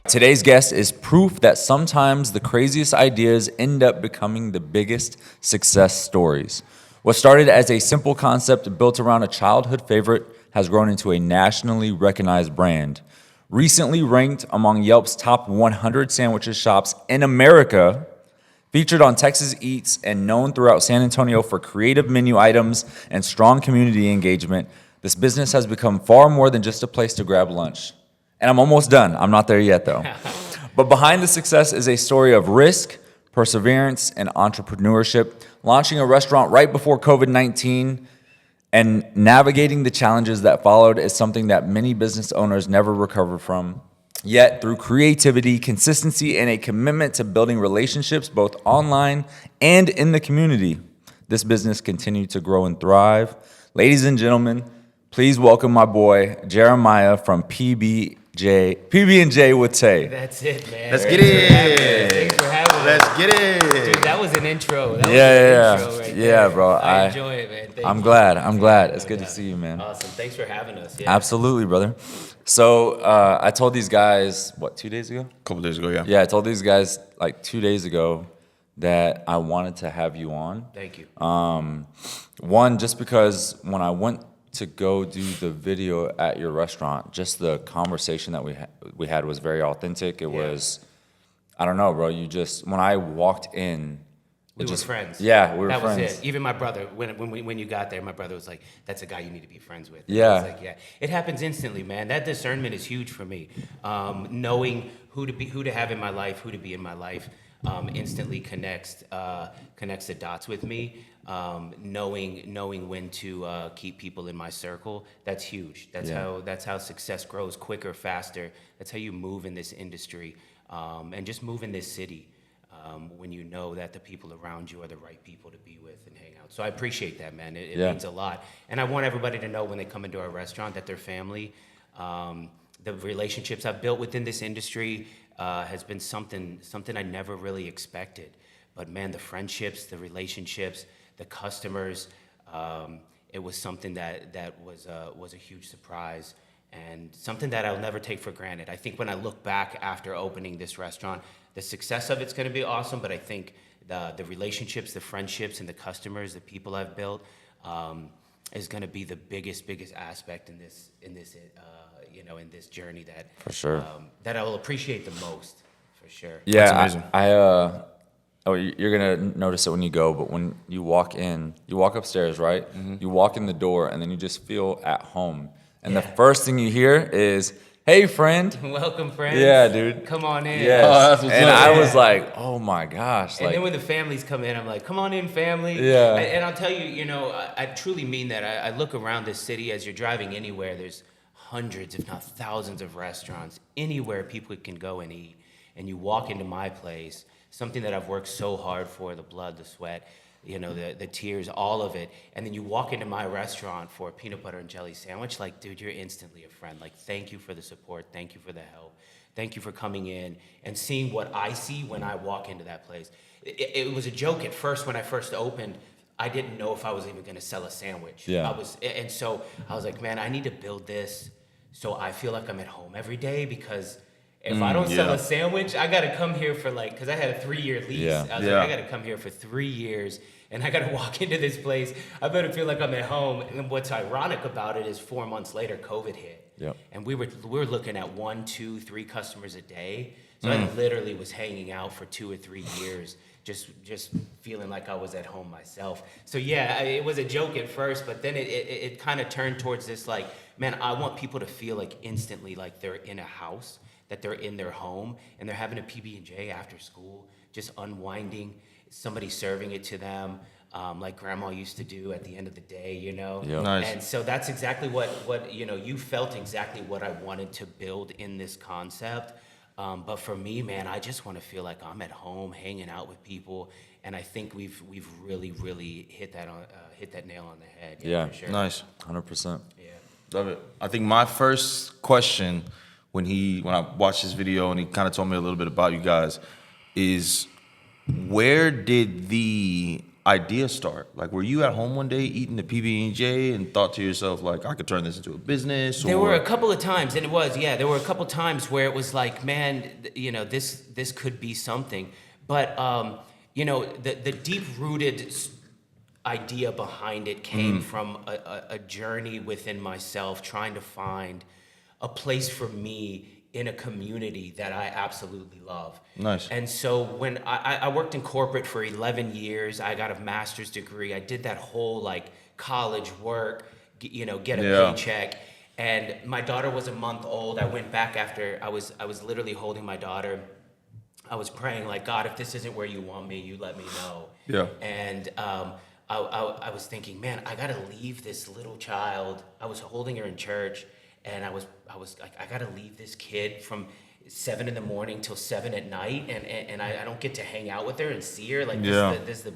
Today's guest is proof that sometimes the craziest ideas end up becoming the biggest success stories. What started as a simple concept built around a childhood favorite has grown into a nationally recognized brand. Recently ranked among Yelp's top 100 sandwiches shops in America, featured on Texas Eats and known throughout San Antonio for creative menu items and strong community engagement, this business has become far more than just a place to grab lunch. And I'm almost done. I'm not there yet, though. But behind the success is a story of risk, perseverance, and entrepreneurship. Launching a restaurant right before COVID-19 and navigating the challenges that followed is something that many business owners never recover from. Yet, through creativity, consistency, and a commitment to building relationships both online and in the community, this business continued to grow and thrive. Ladies and gentlemen, please welcome my boy, Jeremiah from PB&J with Tay. That's it, man. Let's get it. Thanks for having us. Let's get it. Dude, that was an intro. That was Yeah, an intro right yeah, there. bro. I enjoy it, man. Thank I'm you. glad. It's good to see you, man. Awesome. Thanks for having us. Yeah. Absolutely, brother. So I told these guys, 2 days ago? A couple days ago, yeah. Yeah, I told these guys like 2 days ago that I wanted to have you on. Thank you. One, just because when I went to go do the video at your restaurant, just the conversation that we had was very authentic. It was, I don't know, bro. When I walked in, We were friends. Yeah, we were that friends. That was it. Even my brother, when you got there, my brother was like, "That's a guy you need to be friends with." And Yeah. I was like, yeah. It happens instantly, man. That discernment is huge for me. Knowing who to have in my life, who to be in my life, instantly connects the dots with me. Knowing when to keep people in my circle, that's huge. That's how success grows quicker, faster. That's how you move in this industry, and just move in this city. When you know that the people around you are the right people to be with and hang out. So I appreciate that, man. It means a lot. And I want everybody to know when they come into our restaurant that their family, the relationships I've built within this industry has been something I never really expected. But man, the friendships, the relationships, the customers, it was something that was a huge surprise. And something that I'll never take for granted. I think when I look back after opening this restaurant, the success of it's going to be awesome, but I think the relationships, the friendships, and the customers, the people I've built, is going to be the biggest aspect in this journey that For sure. that I will appreciate the most, for sure. Yeah, That's amazing. You're gonna notice it when you go, but when you walk in, you walk upstairs, right? Mm-hmm. You walk in the door, and then you just feel at home. And the first thing you hear is, "Hey, friend." Welcome, friends. Yeah, dude. Come on in. Yes. Oh, that's what's and up. I Yeah. was like, "Oh my gosh!" And then when the families come in, I'm like, "Come on in, family." Yeah. And I'll tell you, I truly mean that. I look around this city as you're driving anywhere. There's hundreds, if not thousands, of restaurants anywhere people can go and eat. And you walk into my place, something that I've worked so hard for, the blood, the sweat, the tears, all of it. And then you walk into my restaurant for a peanut butter and jelly sandwich. Like, dude, you're instantly a friend. Like, thank you for the support. Thank you for the help. Thank you for coming in and seeing what I see when I walk into that place. It was a joke at first when I first opened. I didn't know if I was even going to sell a sandwich. Yeah. So I was like, man, I need to build this so I feel like I'm at home every day, because if I don't sell a sandwich, I got to come here for because I had a 3-year lease. Yeah. I was like, I got to come here for 3 years, and I got to walk into this place. I better feel like I'm at home. And what's ironic about it is 4 months later, COVID hit. Yep. And we were looking at 1, 2, 3 customers a day. So I literally was hanging out for 2 or 3 years, just feeling like I was at home myself. So yeah, it was a joke at first, but then it kind of turned towards this man, I want people to feel like instantly like they're in a house, that they're in their home, and they're having a PB&J after school, just unwinding, somebody serving it to them, like grandma used to do at the end of the day, Yep. Nice. And so that's exactly what you felt exactly what I wanted to build in this concept. But for me, man, I just want to feel like I'm at home, hanging out with people, and I think we've really hit that nail on the head. Yeah. For sure. Nice. 100%. Yeah. Love it. I think my first question when I watched this video and he kind of told me a little bit about you guys, is where did the idea start? Like, were you at home one day eating the PB&J and thought to yourself, like, I could turn this into a business? There were a couple of times, and there were a couple of times where it was like, man, this could be something. But, the deep-rooted idea behind it came from a journey within myself, trying to find a place for me in a community that I absolutely love. Nice. And so when I worked in corporate for 11 years, I got a master's degree. I did that whole like college work, get a paycheck. And my daughter was a month old. I went back after I was literally holding my daughter. I was praying like, God, if this isn't where you want me, you let me know. Yeah. And I was thinking, man, I gotta leave this little child. I was holding her in church. And I was like, I gotta leave this kid from 7 a.m. till 7 p.m, and I don't get to hang out with her and see her. Like, this is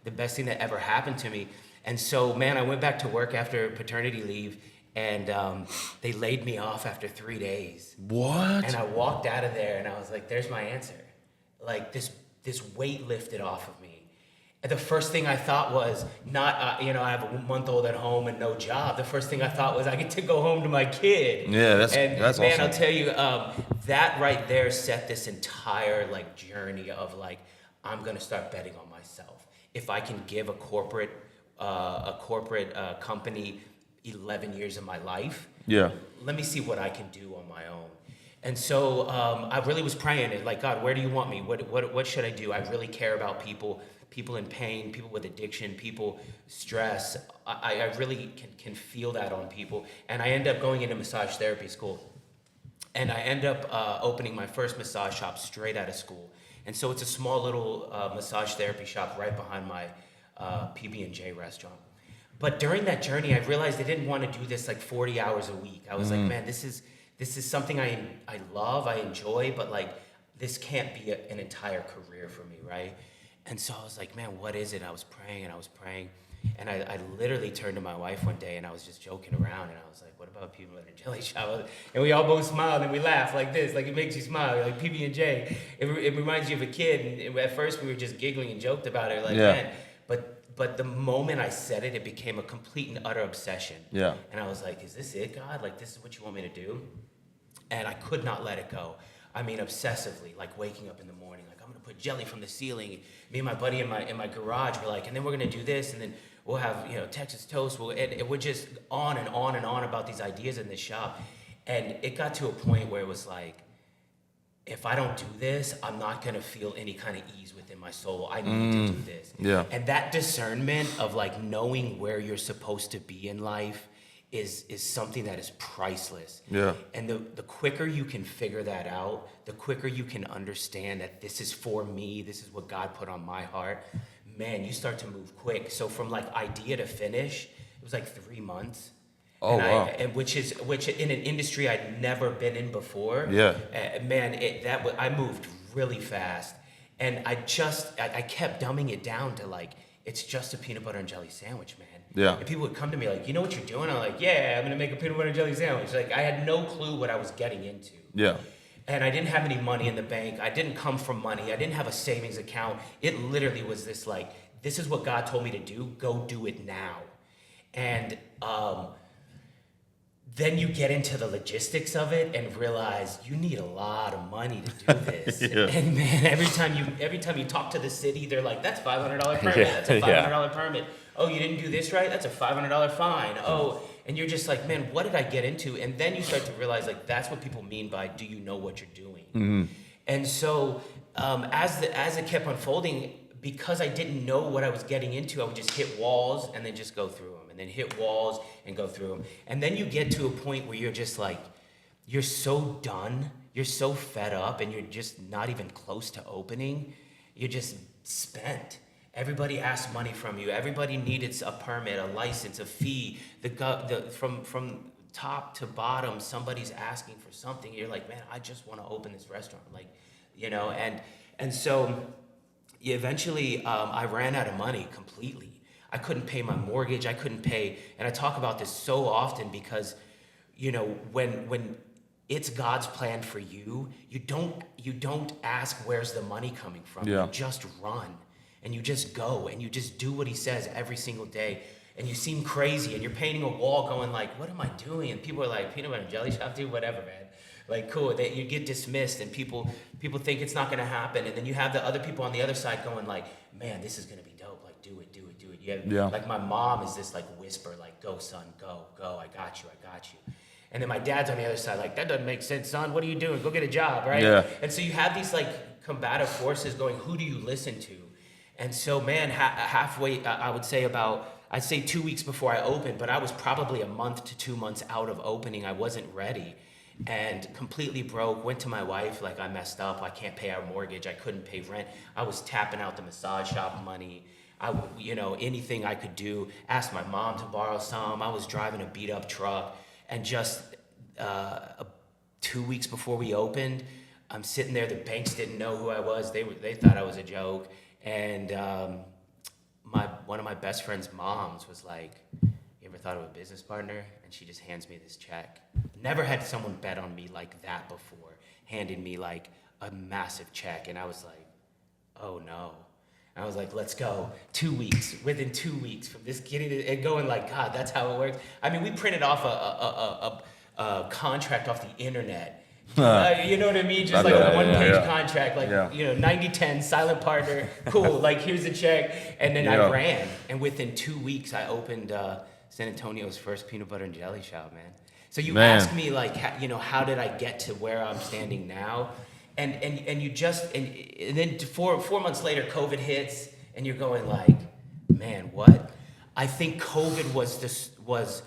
the best thing that ever happened to me. And so, man, I went back to work after paternity leave, and they laid me off after 3 days. What? And I walked out of there, and I was like, there's my answer. Like, this weight lifted off of me. And the first thing I thought was not, I have a month-old at home and no job. The first thing I thought was I get to go home to my kid. Yeah, that's man, awesome. I'll tell you, that right there set this entire like journey of like, I'm gonna start betting on myself. If I can give a corporate company 11 years of my life, let me see what I can do on my own. And so I really was praying, like, God, where do you want me? What should I do? I really care about people in pain, people with addiction, people stress. I really can feel that on people. And I end up going into massage therapy school. And I end up opening my first massage shop straight out of school. And so it's a small little massage therapy shop right behind my PB&J restaurant. But during that journey, I realized I didn't want to do this like 40 hours a week. I was like, man, this is something I love, I enjoy, but like this can't be an entire career for me, right? And so I was like, man, what is it? I was praying. And I literally turned to my wife one day and I was just joking around and I was like, what about PB&J jelly shop? And we all both smiled and we laughed like this, like it makes you smile, like PB&J. It reminds you of a kid. And at first we were just giggling and joked about it, like, man. But the moment I said it, it became a complete and utter obsession. Yeah. And I was like, is this it, God? Like, this is what you want me to do? And I could not let it go. I mean, obsessively, like waking up in the morning, like I'm gonna put jelly from the ceiling. Me and my buddy in my garage were like, and then we're gonna do this, and then we'll have Texas toast. And we're just on and on and on about these ideas in this shop, and it got to a point where it was like, if I don't do this, I'm not gonna feel any kind of ease within my soul. I need to do this. Yeah. And that discernment of like knowing where you're supposed to be in life is something that is priceless. Yeah. And the quicker you can figure that out, the quicker you can understand that this is for me, this is what God put on my heart, man, you start to move quick. So from like idea to finish, it was like 3 months. Oh, wow. And which in an industry I'd never been in before. Yeah. Man, I moved really fast, and I kept dumbing it down to like, it's just a peanut butter and jelly sandwich, man. Yeah. And people would come to me like, you know what you're doing? I'm like, yeah, I'm gonna make a peanut butter and jelly sandwich. Like, I had no clue what I was getting into. Yeah. And I didn't have any money in the bank. I didn't come from money. I didn't have a savings account. It literally was this like, this is what God told me to do. Go do it now. And then you get into the logistics of it and realize you need a lot of money to do this. Yeah. And man, every time you talk to the city, they're like, that's $500 permit. That's a $500 permit. Oh, you didn't do this right? That's a $500 fine. Oh, and you're just like, man, what did I get into? And then you start to realize like that's what people mean by, do you know what you're doing? Mm-hmm. And so as it kept unfolding, because I didn't know what I was getting into, I would just hit walls and then just go through them, and then hit walls and go through them. And then you get to a point where you're just like, you're so done, you're so fed up, and you're just not even close to opening. You're just spent. Everybody asked money from you. Everybody needed a permit, a license, a fee. From top to bottom, somebody's asking for something. You're like, man, I just want to open this restaurant, like, and so eventually I ran out of money completely. I couldn't pay my mortgage. I couldn't pay, and I talk about this so often because, when it's God's plan for you, you don't ask where's the money coming from. Yeah. You just run and you just go and you just do what he says every single day. And you seem crazy and you're painting a wall going like, what am I doing? And people are like, peanut butter and jelly shop, dude, whatever, man. Like, cool. You get dismissed and people think it's not gonna happen. And then you have the other people on the other side going like, man, this is gonna be dope. Like, do it. Yeah. Like my mom is this like whisper, like, go son, go. I got you. And then my dad's on the other side, like, that doesn't make sense, son. What are you doing? Go get a job, right? Yeah. And so you have these like combative forces going, who do you listen to? And so, man, halfway, I'd say 2 weeks before I opened, but I was probably a month to 2 months out of opening. I wasn't ready and completely broke. Went to my wife, like, I messed up. I can't pay our mortgage. I couldn't pay rent. I was tapping out the massage shop money. Anything I could do. Asked my mom to borrow some. I was driving a beat up truck. And just 2 weeks before we opened, I'm sitting there. The banks didn't know who I was. They thought I was a joke. And one of my best friend's moms was like, you ever thought of a business partner? And she just hands me this check. Never had someone bet on me like that before. Handed me like a massive check. And I was like, oh no. And I was like, let's go. 2 weeks, within 2 weeks from this getting it and going like, God, that's how it works. I mean, we printed off a contract off the internet. You know what I mean? Just like a one-page contract, like, 90-10, silent partner, cool, like, here's a check. And then I ran. And within 2 weeks, I opened San Antonio's first peanut butter and jelly shop, man. So you ask me, like, how did I get to where I'm standing now? And you just, and then 4 months later, COVID hits, and you're going like, man, what? I think COVID was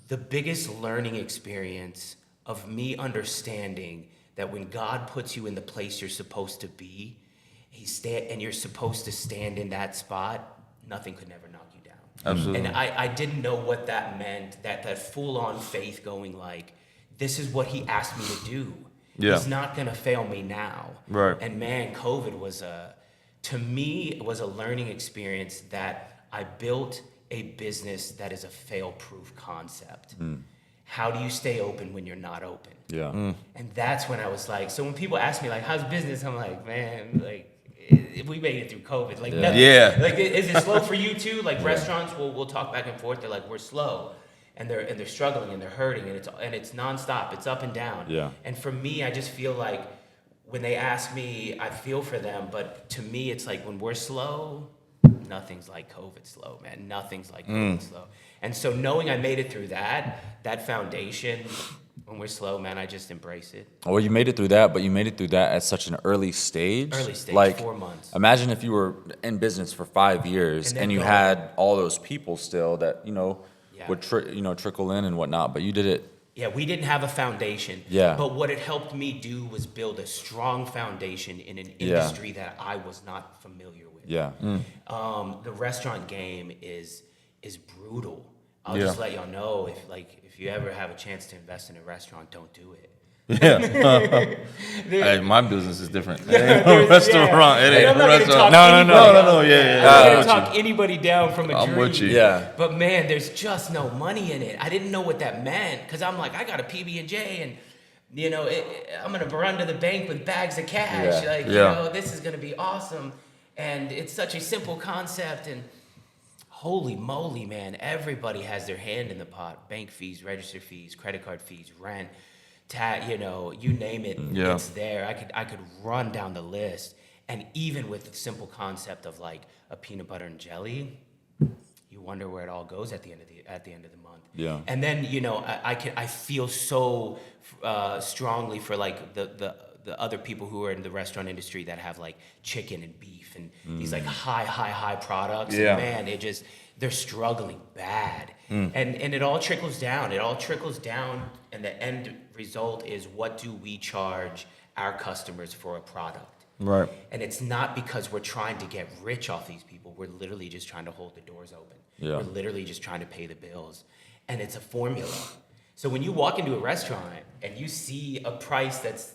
the biggest learning experience of me understanding that when God puts you in the place you're supposed to be, and you're supposed to stand in that spot, nothing could never knock you down. Absolutely. And I didn't know what that meant, that full-on faith going like, this is what he asked me to do. Yeah. He's not gonna fail me now. Right. And man, COVID was to me, it was a learning experience that I built a business that is a fail-proof concept. How do you stay open when you're not open? Yeah. And that's when I was like, so when people ask me like, how's business? I'm like, man, like, we made it through COVID. Like, nothing. Yeah. Like, is it slow for you too? Like restaurants, we'll talk back and forth. They're like, we're slow. And they're struggling and they're hurting and it's nonstop. It's up and down. Yeah. And for me, I just feel like when they ask me, I feel for them. But to me, it's like when we're slow, nothing's like COVID slow, man. Nothing's like COVID slow. And so knowing I made it through that foundation, when we're slow, man, I just embrace it. Well, you made it through that, but you made it through that at such an early stage. Like, 4 months. Imagine if you were in business for 5 years And then and you go. had all those people still that, Yeah. would trickle in and whatnot, but you did it. Yeah, we didn't have a foundation. Yeah. But what it helped me do was build a strong foundation in an industry that I was not familiar with. Yeah. The restaurant game is brutal. I'll just let y'all know if you ever have a chance to invest in a restaurant, don't do it. Yeah. Hey, my business is different. It ain't a restaurant. It ain't I'm a not gonna restaurant. talk No. Yeah. I'm not I'm gonna with talk anybody down from a dream. I'm with you. Yeah. But man, there's just no money in it. I didn't know what that meant because I'm like, I got a PB&J and I'm gonna run to the bank with bags of cash. Yeah. This is gonna be awesome. And it's such a simple concept and holy moly, man, everybody has their hand in the pot. Bank fees, register fees, credit card fees, rent, you name it, it's there. I could run down the list. And even with the simple concept of like a peanut butter and jelly, you wonder where it all goes at the end of the month. Yeah. And then, I feel so strongly for like the other people who are in the restaurant industry that have like chicken and beef and these like high products. Yeah. And man, they're struggling bad. And it all trickles down. And the end result is, what do we charge our customers for a product? Right. And it's not because we're trying to get rich off these people. We're literally just trying to hold the doors open. Yeah. We're literally just trying to pay the bills. And it's a formula. So when you walk into a restaurant and you see a price that's,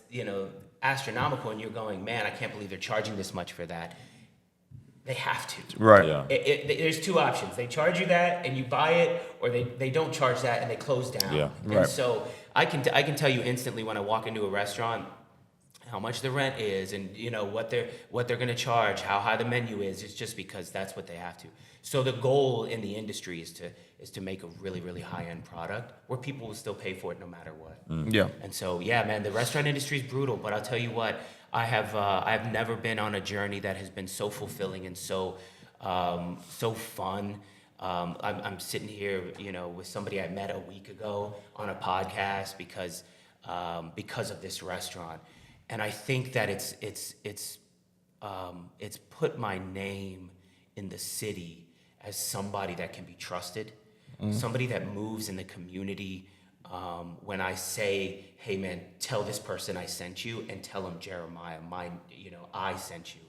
astronomical and you're going, man, I can't believe they're charging this much for that. They have to. Right. Yeah. There's two options. They charge you that and you buy it, or they don't charge that and they close down. Yeah. And Right. so I can tell you instantly when I walk into a restaurant how much the rent is, and what they're gonna charge, how high the menu is. It's just because that's what they have to. So the goal in the industry is to make a really, really high end product where people will still pay for it no matter what. Yeah. And so, yeah, man, the restaurant industry is brutal, but I'll tell you what, I've never been on a journey that has been so fulfilling and so fun. I'm sitting here, with somebody I met a week ago on a podcast because of this restaurant, and I think that it's put my name in the city as somebody that can be trusted, somebody that moves in the community. When I say, hey man, tell this person I sent you, and tell him Jeremiah, I sent you.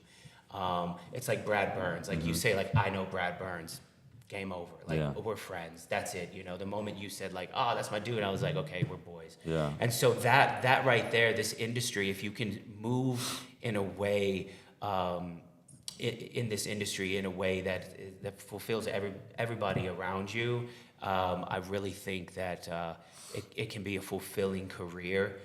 It's like Brad Burns, like you say, like, I know Brad Burns, game over. Like, we're friends, that's it. The moment you said like, oh, that's my dude, I was like, okay, we're boys. Yeah. And so that right there, this industry, if you can move in a way, in this industry in a way that fulfills everybody around you, I really think that it can be a fulfilling career.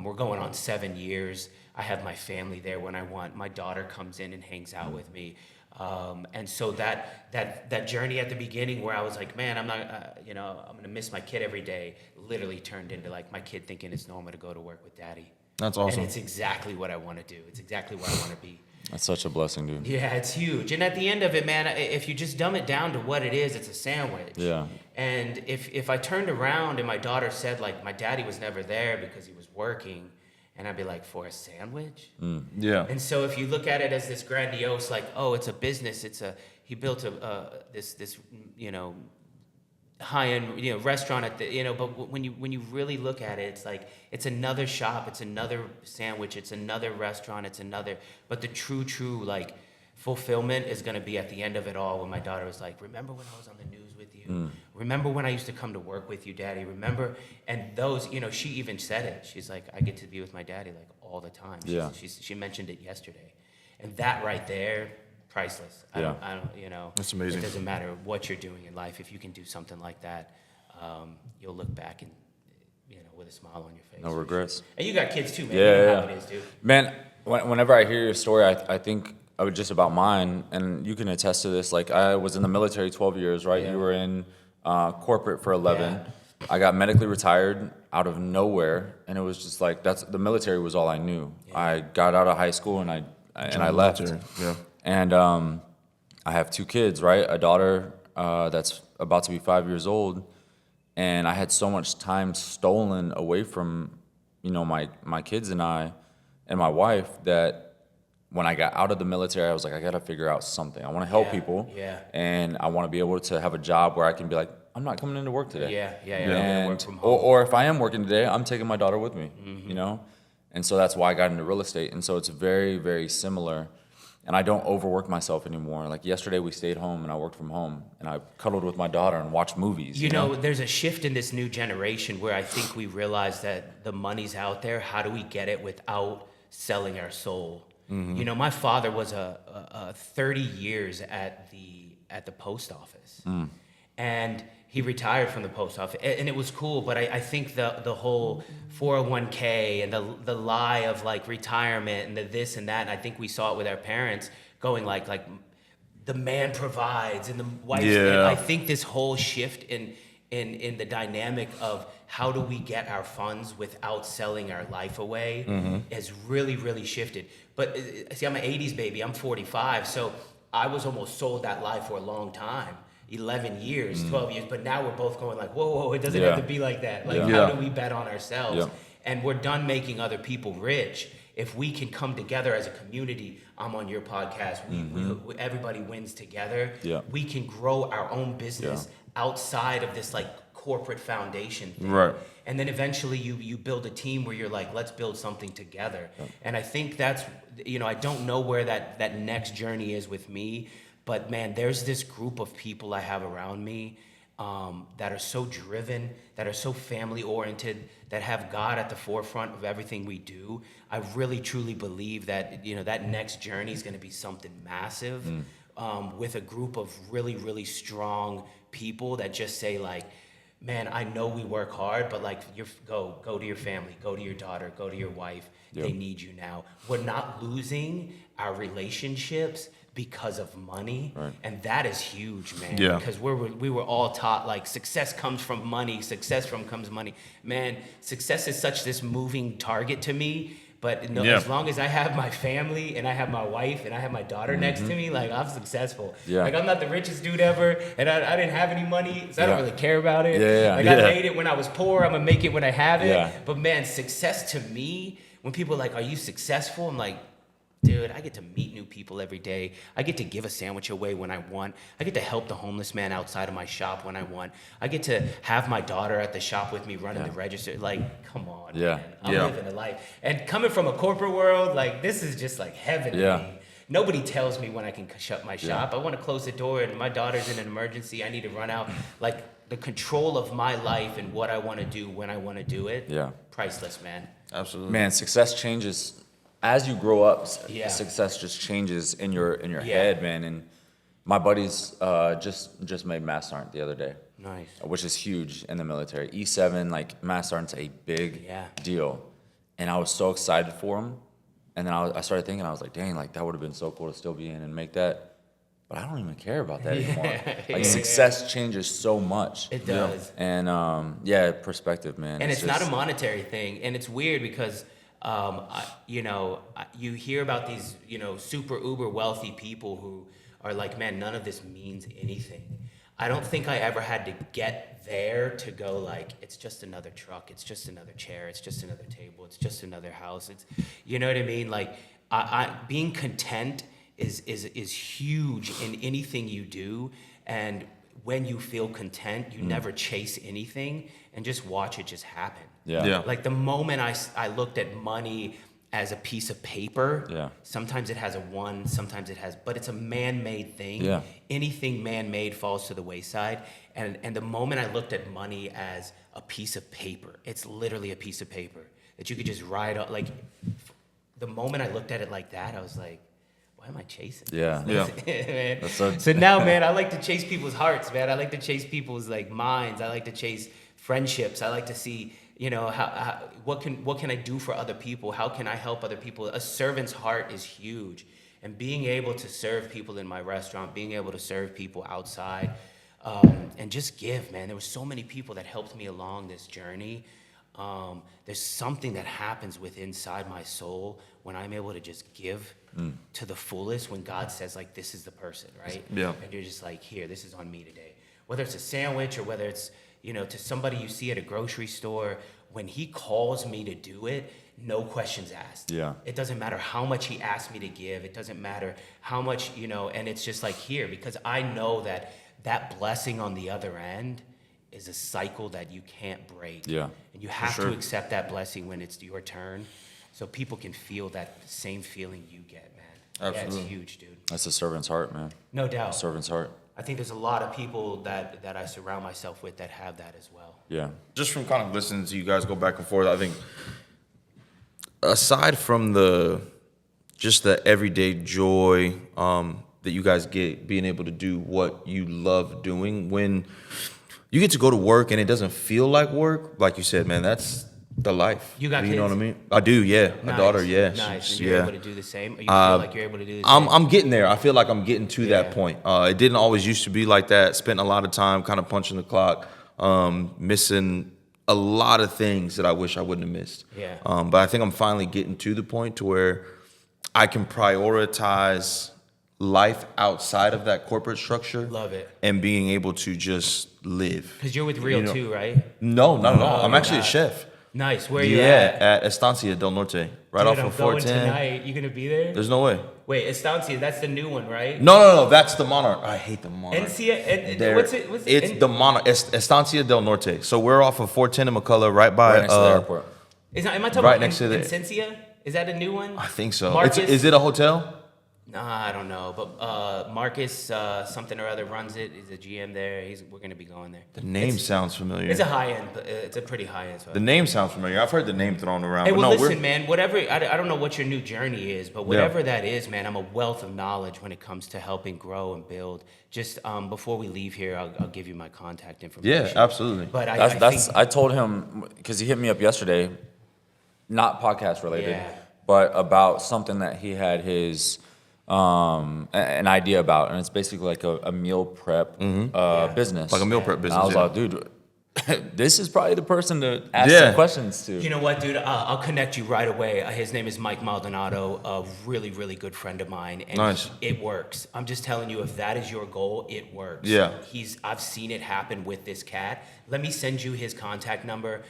We're going on 7 years. I have my family there when I want. My daughter comes in and hangs out with me. And so that journey at the beginning where I was like, man, I'm not, I'm gonna miss my kid every day, literally turned into like my kid thinking it's normal to go to work with daddy. That's awesome. And it's exactly what I want to do. It's exactly what I want to be. That's such a blessing, dude. Yeah, it's huge. And at the end of it, man, if you just dumb it down to what it is, it's a sandwich. Yeah. And if I turned around and my daughter said, like, my daddy was never there because he was working, and I'd be like, for a sandwich? Yeah. And so if you look at it as this grandiose, like, oh, it's a business, he built this high-end restaurant at the but when you really look at it, it's like it's another shop, it's another sandwich, it's another restaurant, but the true like fulfillment is going to be at the end of it all when my daughter was like, remember when I was on the news with you? Remember when I used to come to work with you, daddy? Remember? And those, she even said it. She's like, I get to be with my daddy like all the time. She mentioned it yesterday. And that right there, priceless. I don't, That's amazing. It doesn't matter what you're doing in life. If you can do something like that, you'll look back and, with a smile on your face. No regrets. Sure. And you got kids too, man. Yeah, You know yeah. how it is, dude. Man, whenever I hear your story, I think of it just about mine, and you can attest to this. Like, I was in the military 12 years, right? Yeah. You were in corporate for 11. Yeah. I got medically retired out of nowhere, and it was just like, the military was all I knew. Yeah. I got out of high school, and I left. Yeah. And I have 2 kids, right? A daughter that's about to be 5 years old, and I had so much time stolen away from, my kids and I and my wife, that when I got out of the military, I was like, I gotta figure out something. I want to help people, and I want to be able to have a job where I can be like, I'm not coming into work today. Yeah. And, Work from home. or if I am working today, I'm taking my daughter with me, And so that's why I got into real estate. And so it's very, very similar. And I don't overwork myself anymore. Like yesterday, we stayed home and I worked from home, and I cuddled with my daughter and watched movies. You know, there's a shift in this new generation where I think we realize that the money's out there. How do we get it without selling our soul? My father was a 30 years at the post office, and he retired from the post office, and it was cool. But I think the whole 401k and the lie of like retirement and the this and that, and I think we saw it with our parents going like the man provides and the wife. And I think this whole shift in the dynamic of how do we get our funds without selling our life away has really, really shifted. But see, I'm an 80s baby. I'm 45, so I was almost sold that life for a long time. 11 years, 12 years, but now we're both going like, whoa, it doesn't have to be like that. Like, how do we bet on ourselves? Yeah. And we're done making other people rich. If we can come together as a community, I'm on your podcast, we everybody wins together. Yeah. We can grow our own business outside of this like corporate foundation thing. Right. And then eventually you build a team where you're like, let's build something together. And I think that's, I don't know where that next journey is with me, but man, there's this group of people I have around me that are so driven, that are so family oriented, that have God at the forefront of everything we do. I really truly believe that, that next journey is going to be something massive with a group of really, really strong people that just say like, man, I know we work hard, but like, go to your family, go to your daughter, go to your wife. They need you now. We're not losing our relationships because of money, and that is huge, man. Yeah. Because we were all taught like success comes from money, comes money. Man, success is such this moving target to me. But as long as I have my family and I have my wife and I have my daughter next to me, like I'm successful. Yeah. Like I'm not the richest dude ever, and I didn't have any money, so I don't really care about it. Yeah. Like I made it when I was poor. I'm gonna make it when I have it. Yeah. But man, success to me, when people are like, "Are you successful?" I'm like, dude, I get to meet new people every day. I get to give a sandwich away when I want. I get to help the homeless man outside of my shop when I want. I get to have my daughter at the shop with me running the register. Like, come on, man. I'm living a life. And coming from a corporate world, like, this is just like heaven to me. Nobody tells me when I can shut my shop. I want to close the door and my daughter's in an emergency. I need to run out. Like, the control of my life and what I want to do when I want to do it. Priceless, man. Absolutely. Man, success changes as you grow up. Success just changes in your head, man. And my buddies just made Mass Sergeant the other day. Nice. Which is huge in the military. E7, like Mass Sergeant's a big deal. And I was so excited for him. And then I started thinking, I was like, dang, like that would have been so cool to still be in and make that. But I don't even care about that anymore. Like success changes so much. It does. And perspective, man. And it's not a monetary thing. And it's weird because you hear about these, super uber wealthy people who are like, man, none of this means anything. I don't think I ever had to get there to go like, it's just another truck, it's just another chair, it's just another table, it's just another house. It's, you know what I mean? Like, I being content is huge in anything you do. And when you feel content, you never chase anything and just watch it just happen. Like the moment I looked at money as a piece of paper, sometimes it has a one, sometimes it has, but it's a man-made thing. Anything man-made falls to the wayside. And the moment I looked at money as a piece of paper, it's literally a piece of paper that you could just ride up. Like the moment I looked at it like that, I was like, why am I chasing? Man. So now, man, I like to chase people's hearts, man. I like to chase people's like minds. I like to chase friendships. I like to see, what can I do for other people? How can I help other people? A servant's heart is huge. And being able to serve people in my restaurant, being able to serve people outside, and just give, man. There were so many people that helped me along this journey. There's something that happens inside my soul when I'm able to just give to the fullest, when God says like, this is the person, right? And you're just like, here, this is on me today. Whether it's a sandwich or whether it's, to somebody you see at a grocery store, when he calls me to do it, no questions asked. It doesn't matter how much he asked me to give. It doesn't matter how much, and it's just like here, because I know that blessing on the other end is a cycle that you can't break. And you have to accept that blessing when it's your turn, so people can feel that same feeling you get, man. Absolutely. Yeah, it's huge, dude. That's a servant's heart, man. No doubt. A servant's heart. I think there's a lot of people that I surround myself with that have that as well. Just from kind of listening to you guys go back and forth, I think aside from the everyday joy that you guys get being able to do what you love doing, when you get to go to work and it doesn't feel like work, like you said, man, that's the life. You got you kids? know what I mean? I do, yeah. Nice. A daughter, yeah. Nice. She's- And you're able to do the same? Or you feel like you're able to do the same? I'm getting there. I feel like I'm getting to that point. It didn't always used to be like that. Spent a lot of time kind of punching the clock, missing a lot of things that I wish I wouldn't have missed. But I think I'm finally getting to the point to where I can prioritize life outside of that corporate structure. Love it. And being able to just live. Because you're with Real too, right? No, not at all. I'm my actually a God. chef. Nice. Where are you at? at Estancia del Norte, right Dude, off I'm of going 410. tonight. You gonna be there? There's no way. Wait, Estancia, that's the new one, right? No, that's the Monarch. I hate the Monarch. Encia, what's it? It's the Monarch. Estancia del Norte. So we're off of 410 in McCullough, right by Right next to the airport. Am I talking right about next to the- Encia? Is that a new one? I think so. Marcus? Is it a hotel? Nah, I don't know, but Marcus something or other runs it. He's a GM there. We're gonna be going there. The name sounds familiar. It's a high end, but it's a pretty high end. So. The name sounds familiar. I've heard the name thrown around. Hey, but well, no, listen, man. Whatever I don't know what your new journey is, but whatever that is, man, I'm a wealth of knowledge when it comes to helping grow and build. Just before we leave here, I'll give you my contact information. Yeah, absolutely. But I told him, because he hit me up yesterday, not podcast related, Yeah. but about something that he had his an idea about, and it's basically like a meal prep business, Like a meal prep And business. I was yeah. like, dude, this is probably the person to ask Yeah. some questions to. You know what, dude? I'll connect you right away. His name is Mike Maldonado, a really, really good friend of mine, and Nice. it works. I'm just telling you, if that is your goal, it works. Yeah. I've seen it happen with this cat. Let me send you his contact number.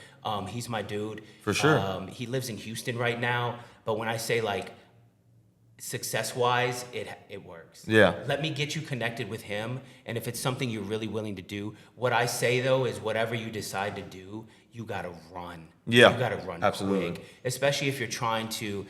He's my dude. For sure. He lives in Houston right now, but when I say like success-wise, it works. Yeah. Let me get you connected with him, and if it's something you're really willing to do, what I say though is whatever you decide to do, you gotta run. Yeah, You gotta run absolutely. quick, especially if you're trying to,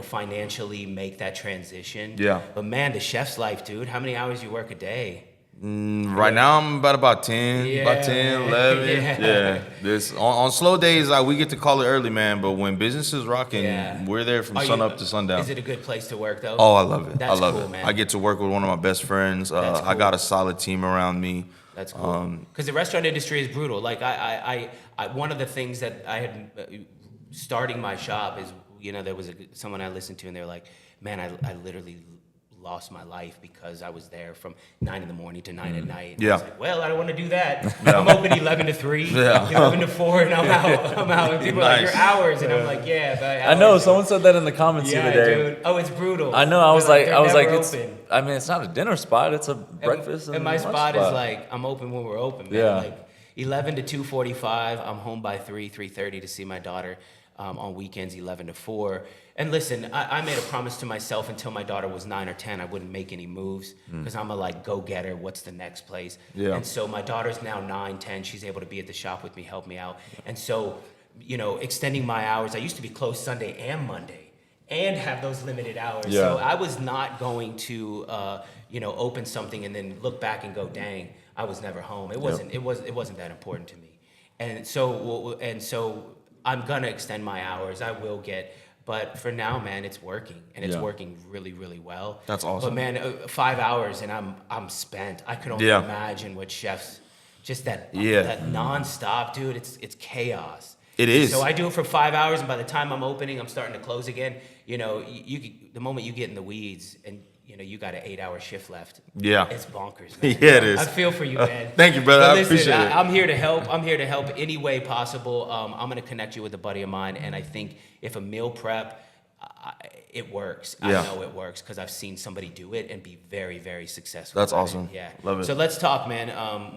financially make that transition. Yeah. But man, the chef's life, dude. How many hours you work a day? Right now I'm about 10, about Yeah. 10, 11. Yeah. Yeah. This on slow days we get to call it early, man. But when business is rocking, Yeah. we're there from Are sun you- up to sundown. Is it a good place to work though? Oh, I love it. That's I love cool, it. man. I get to work with one of my best friends. That's I got cool. a solid team around me. That's cool. Because the restaurant industry is brutal. Like I one of the things that I had starting my shop is, there was someone I listened to and they were like, man, I literally lost my life because I was there from 9 in the morning to 9 at night. And I Yeah. was like, well, I don't want to do that. I'm open 11 to 3, Yeah. 11 to 4, and I'm out. And people are like, your Nice. hours. And I'm like, yeah, but I know someone said that in the comments the Yeah, other day. dude. Oh, it's brutal. I know. I was They're like, never it's. open. I mean, it's not a dinner spot. It's a breakfast. And my lunch spot is like, I'm open when we're open, man. Yeah. Like 11 to 2:45. I'm home by 3:30 to see my daughter. On weekends, 11 to 4. And listen, I made a promise to myself until my daughter was 9 or 10, I wouldn't make any moves because I'm a go-getter. What's the next place? Yeah. And so my daughter's now 9, 10. She's able to be at the shop with me, help me out. And so, extending my hours. I used to be closed Sunday and Monday and have those limited hours. Yeah. So I was not going to, open something and then look back and go, dang, I was never home. It wasn't that important to me. And so I'm gonna extend my hours. I will get, but for now, man, it's working, and it's Yeah. working really, really well. That's awesome. But man, 5 hours and I'm spent. I could only Yeah. imagine what chefs, just that Yeah. nonstop, dude. It's chaos. It is. So I do it for 5 hours, and by the time I'm opening, I'm starting to close again. The moment you get in the weeds and you got an 8-hour shift left. Yeah. It's bonkers, man. Yeah, it is. I feel for you, man. Thank you, brother. But I listen, appreciate it. I'm here to help. I'm here to help any way possible. I'm going to connect you with a buddy of mine, and I think if a meal prep, it works. Yeah. I know it works because I've seen somebody do it and be very, very successful. That's at it. awesome. Yeah. Love it. So let's talk, man.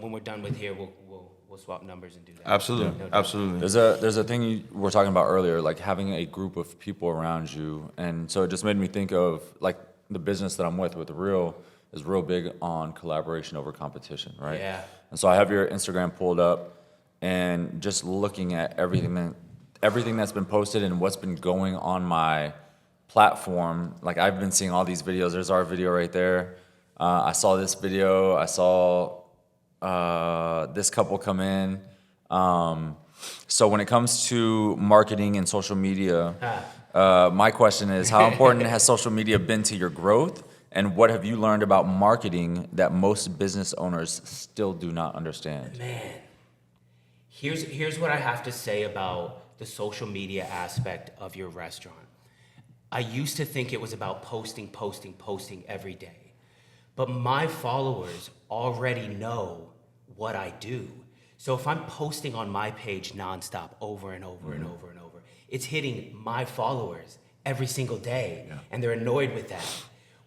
When we're done with here, we'll swap numbers and do that. Absolutely. No doubt. Absolutely. There's a thing you were talking about earlier, like having a group of people around you, and so it just made me think of like the business that I'm with Real is real big on collaboration over competition, right? Yeah. And so I have your Instagram pulled up, and just looking at everything that's been posted and what's been going on my platform. Like I've been seeing all these videos. There's our video right there. I saw this video. I saw this couple come in. So when it comes to marketing and social media, my question is, how important has social media been to your growth? And what have you learned about marketing that most business owners still do not understand? Man, here's what I have to say about the social media aspect of your restaurant. I used to think it was about posting every day. But my followers already know what I do. So if I'm posting on my page nonstop over and over and over and over, it's hitting my followers every single day, and they're annoyed with that.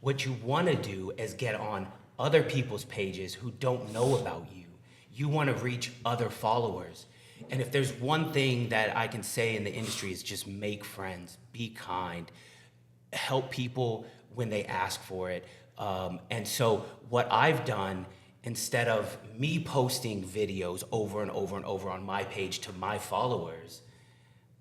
What you want to do is get on other people's pages who don't know about you. You want to reach other followers. And if there's one thing that I can say in the industry is just make friends, be kind, help people when they ask for it. And so what I've done, instead of me posting videos over and over and over on my page to my followers,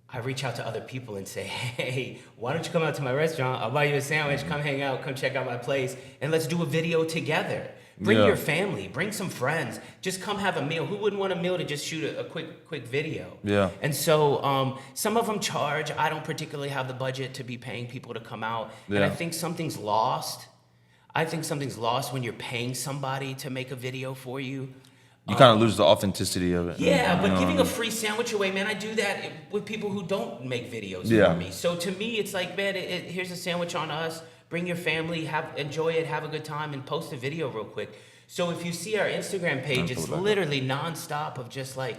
I reach out to other people and say, hey, why don't you come out to my restaurant? I'll buy you a sandwich, come hang out, come check out my place, and let's do a video together. Bring your family, bring some friends, just come have a meal. Who wouldn't want a meal to just shoot a quick video? Yeah. And so some of them charge. I don't particularly have the budget to be paying people to come out. Yeah. And I think something's lost. I think something's lost when you're paying somebody to make a video for you. You kind of lose the authenticity of it. Yeah, but You know giving what I a free sandwich away, man, I do that with people who don't make videos Yeah. for me. So to me, it's like, man, here's a sandwich on us. Bring your family, enjoy it, have a good time, and post a video real quick. So if you see our Instagram page, it's literally nonstop of just like,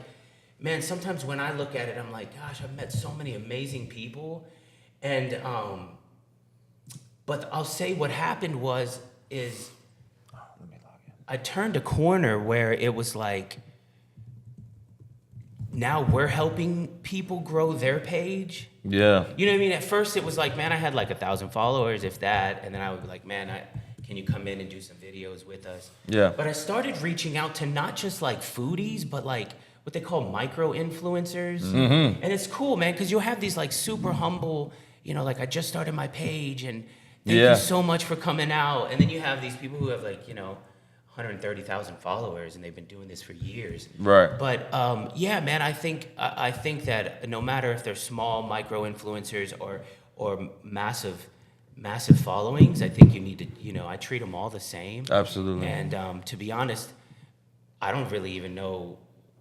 man, sometimes when I look at it, I'm like, gosh, I've met so many amazing people. And, but I'll say what happened is I turned a corner where it was like, now we're helping people grow their page. Yeah. You know what I mean? At first it was like, man, I had like 1,000 followers, if that. And then I would be like, man, can you come in and do some videos with us? Yeah. But I started reaching out to not just like foodies, but like what they call micro influencers. Mm-hmm. And it's cool, man, because you'll have these like super humble, you know, like I just started my page and thank Yeah. you so much for coming out. And then you have these people who have like, you know, 130,000 followers and they've been doing this for years. Right. But yeah, man, I think that no matter if they're small micro influencers or massive followings, I think you need to, you know, I treat them all the same. Absolutely. And to be honest, I don't really even know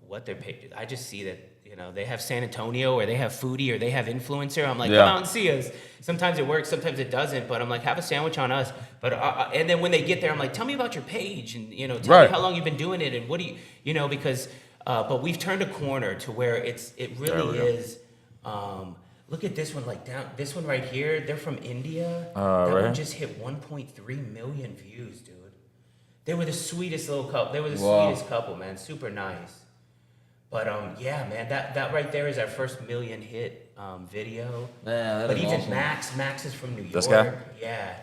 what their page is. I just see that, you know, they have San Antonio or they have foodie or they have influencer. I'm like, Yeah. come out and see us. Sometimes it works, sometimes it doesn't. But I'm like, have a sandwich on us. But and then when they get there, I'm like, tell me about your page and, you know, tell Right. me how long you've been doing it and what do you know, because but we've turned a corner to where it really is. Look at this one, this one right here. They're from India. That right. one just hit 1.3 million views, dude. They were the sweetest little couple. They were the Wow. sweetest couple, man. Super nice. But yeah, man, that right there is our first million hit video. Man, that but is even awesome. Max is from New York. This guy? Yeah.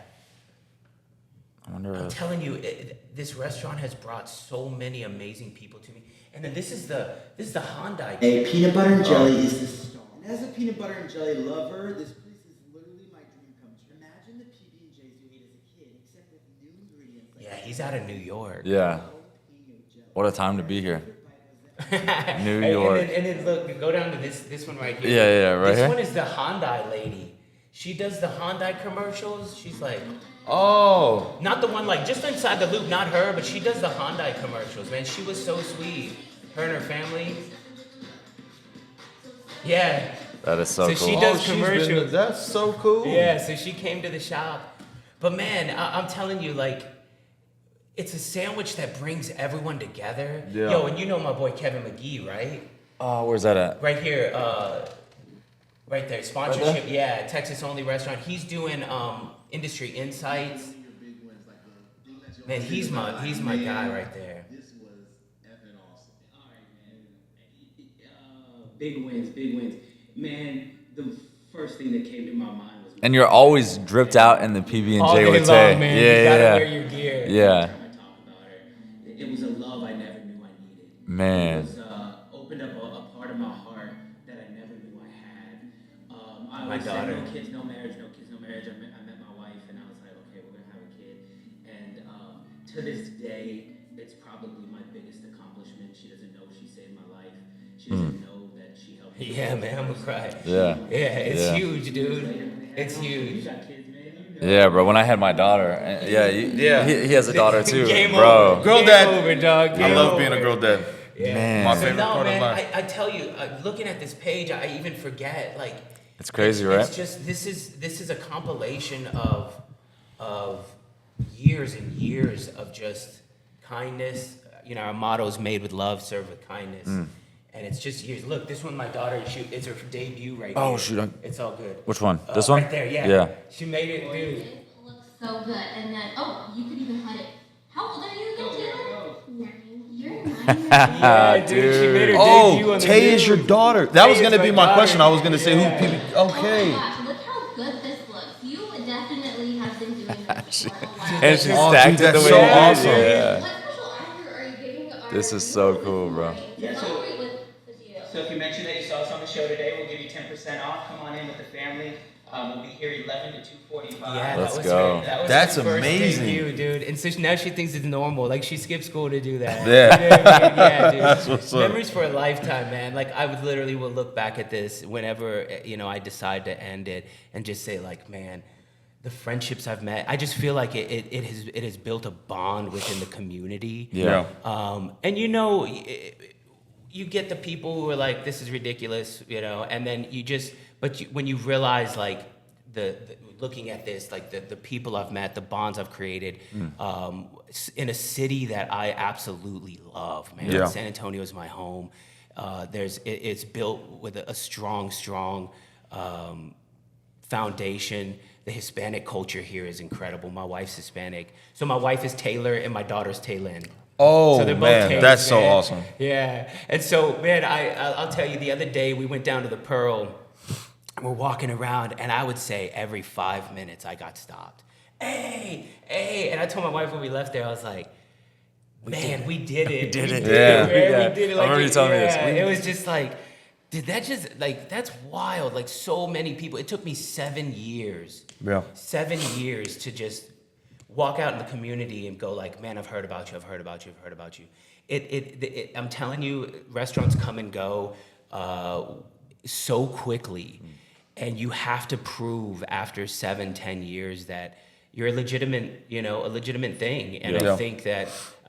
I wonder I'm if telling you, this restaurant has brought so many amazing people to me. And then this is the Hyundai. Hey, peanut butter and jelly is the star. And as a peanut butter and jelly lover, this place is literally my dream come true. Imagine the PB&Js you ate as a kid, except with new ingredients. Like Yeah, he's out of New York. yeah. jalapeno jelly. What a time to be here. New Hey, York. And then look, go down to this one right here. Yeah, right This here? one is the Hyundai lady. She does the Hyundai commercials. She's like, Oh. not the one like just inside the loop, not her, but she does the Hyundai commercials, man. She was so sweet. Her and her family. Yeah. That is so So cool. she does commercials. That's so cool. Yeah, so she came to the shop. But man, I'm telling you, like, it's a sandwich that brings everyone together. Yeah. Yo, and you know my boy Kevin McGee, right? Oh, where's that at? Right here, right there. Sponsorship, yeah, Texas only restaurant. He's doing industry insights. Man, he's my guy right there. This was effing awesome. All right, man. Big wins. Man, the first thing that came to my mind was. And you're always dripped out in the PB&J All day with long, Tay. man. Yeah, You gotta yeah, wear your gear. yeah. I talk about her. It was a love I never knew I needed. Man. It was opened up a part of my heart that I never knew I had. I My always said, daughter. no kids, no marriage, no kids, no marriage. I met my wife and I was like, okay, we're gonna have a kid. And to this day, it's probably my biggest accomplishment. She doesn't know she saved my life. She doesn't know that she helped me. Yeah, man, I'm gonna cry. Yeah. Yeah, it's Yeah. huge, dude. It's You huge. got kids, man. You know. Yeah, bro. When I had my daughter, and Yeah. he has a daughter too, Game bro. over. Girl Game dad. over, dog. I Game love being a over. girl dad. Yeah. Man. My So favorite no, part of man, life. I tell you, looking at this page, I even forget. Like, It's crazy, it's right? just this is a compilation of years and years of just kindness. You know, our motto is "Made with love, served with kindness." And it's just years. Look, this one, my daughter, it's her debut right Oh, here. shoot, It's all good. Which one? This one? Right there, yeah. Yeah. She made it, dude. It looks so good. And then, oh, you could even hide it. How old are you again, Taylor? 9. You're 9. Yeah, dude, she made her debut Oh, on the Tay is your news. daughter. That was Tay is gonna be my my daughter. question. I was gonna say Yeah. who PB. Oh my Okay. gosh, look how good this looks. You definitely have been doing this for a while. And she Oh, stacked dude, it the that's way so you did. awesome. Yeah. What special offer are you giving our This is so cool, bro. Yeah, celebrate with you. So if you mention that you saw us on the show today, we'll give you 10% off. Come on in with the family. We'll be here 11 to 2:45. Yeah, Let's that was go. Her, that was That's her first amazing. debut, dude. And so now she thinks it's normal. Like she skipped school to do that. Yeah. You know what I mean? Yeah, dude. That's what's up. Memories for a lifetime, man. Like I would literally will look back at this whenever I decide to end it and just say like, man, the friendships I've met. I just feel like it has built a bond within the community. Yeah. And you get the people who are like, this is ridiculous, and then when you realize like the looking at this, like the people I've met, the bonds I've created, in a city that I absolutely love, man. Yeah. San Antonio is my home. It's built with a strong foundation. The Hispanic culture here is incredible. My wife's Hispanic, so my wife is Taylor and my daughter's Taylin. Oh, So they're both man, Taylors, that's so man. awesome. Yeah, and so man, I'll tell you, the other day we went down to the Pearl, and we're walking around, and I would say every 5 minutes I got stopped. Hey, and I told my wife when we left there, I was like, man, we did it. We did it. Yeah. Man. Yeah. We did it. I remember you telling me this. It was just like, did that just like that's wild? Like so many people. It took me 7 years. Yeah. 7 years to just walk out in the community and go like, man, I've heard about you. I'm telling you, restaurants come and go so quickly, and you have to prove after 7-10 years that you're a legitimate thing. And Yeah.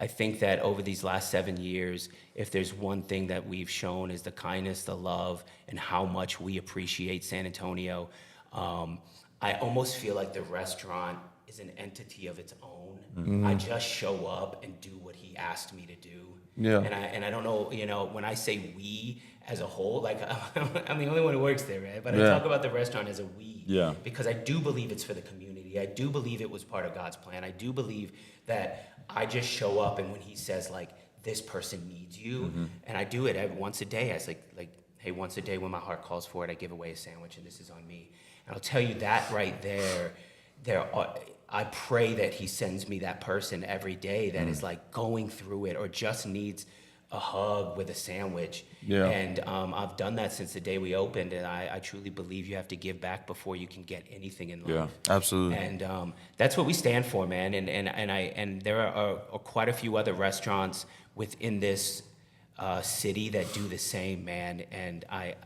I think that over these last 7 years, if there's one thing that we've shown is the kindness, the love, and how much we appreciate San Antonio. I almost feel like the restaurant is an entity of its own. Mm-hmm. I just show up and do what he asked me to do. Yeah. And I don't know, when I say we as a whole, like I'm the only one who works there, right? But Yeah. I talk about the restaurant as a we. Yeah. Because I do believe it's for the community. I do believe it was part of God's plan. I do believe that I just show up, and when he says like, this person needs you, and I do it once a day. I was like, hey, once a day when my heart calls for it, I give away a sandwich, and this is on me. And I'll tell you that right there, I pray that he sends me that person every day that is like going through it or just needs a hug with a sandwich. Yeah. And I've done that since the day we opened, and I truly believe you have to give back before you can get anything in life. Yeah. Absolutely. And that's what we stand for, man. And there are quite a few other restaurants within this city that do the same, man. And I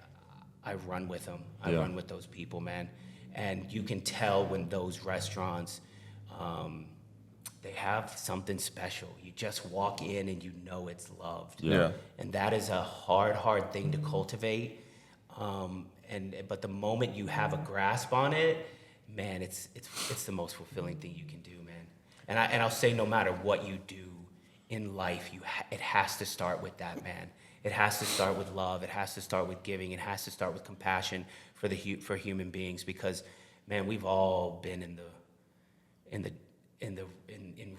run with them. I Yeah. run with those people, man. And you can tell when those restaurants, they have something special. You just walk in and you know it's loved. Yeah. And that is a hard thing to cultivate. But the moment you have a grasp on it, man, it's the most fulfilling thing you can do, man. And I'll say, no matter what you do in life, it has to start with that, man. It has to start with love. It has to start with giving. It has to start with compassion for human beings, because, man, we've all been in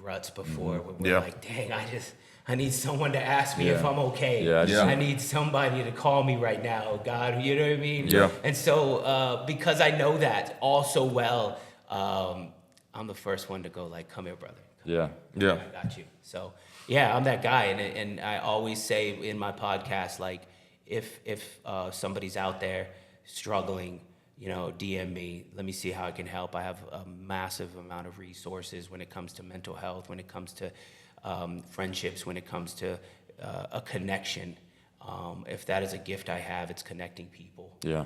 ruts before where we're Yeah. like, dang, I need someone to ask me if Yeah. I'm okay. Yeah, I need somebody to call me right now, God. You know what I mean? Yeah. And so because I know that all so well, I'm the first one to go like, come here, brother. Yeah. Yeah. I got you. So yeah, I'm that guy, and I always say in my podcast, like, if somebody's out there struggling, DM me. Let me see how I can help. I have a massive amount of resources when it comes to mental health, when it comes to friendships, when it comes to a connection. If that is a gift I have, it's connecting people. Yeah.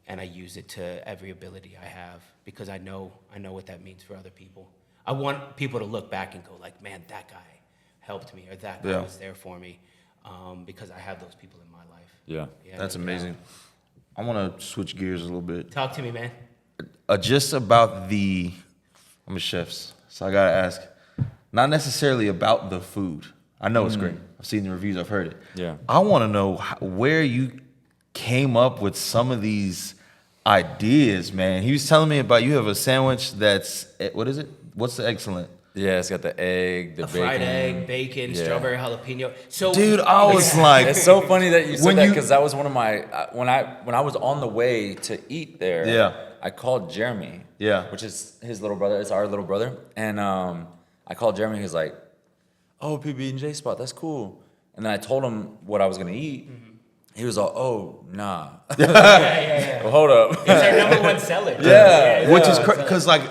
And I use it to every ability I have, because I know what that means for other people. I want people to look back and go like, man, that guy helped me, or that guy Yeah. was there for me, because I have those people in my life. Yeah. Yeah, That's no amazing. doubt. I want to switch gears a little bit. Talk to me, man. Just about I'm a chef, so I gotta ask, not necessarily about the food. I know it's great. I've seen the reviews. I've heard it. Yeah. I want to know where you came up with some of these ideas, man. He was telling me about, you have a sandwich that's, what is it? What's the excellent? Yeah, it's got the egg, the A bacon. fried egg, bacon, Yeah. strawberry jalapeno. So, Dude, I was like, It's so funny that you said When that, you- because that was one of my when I was on the way to eat there. Yeah. I called Jeremy. Yeah. Which is his little brother. It's our little brother. And I called Jeremy. He's like, "Oh, PB&J spot. That's cool." And then I told him what I was gonna eat, He was all, oh, nah. Yeah. Well, hold up. It's our number one seller. Yeah. Which is because like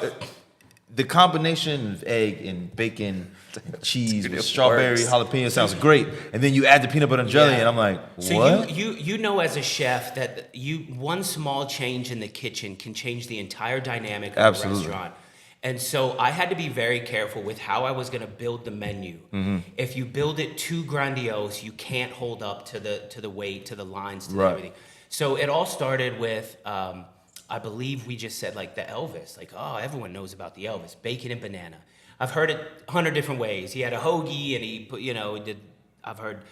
the combination of egg and bacon, cheese Dude, with it strawberry works. jalapeno sounds great, and then you add the peanut butter and jelly, Yeah. and I'm like, So what? you know as a chef that one small change in the kitchen can change the entire dynamic of Absolutely. the restaurant. And so I had to be very careful with how I was going to build the menu. Mm-hmm. If you build it too grandiose, you can't hold up to the weight, to the lines, to Right. everything. So it all started with I believe we just said like the Elvis, like oh everyone knows about the Elvis, bacon and banana. I've heard it 100 different ways. He had a hoagie and he put I've heard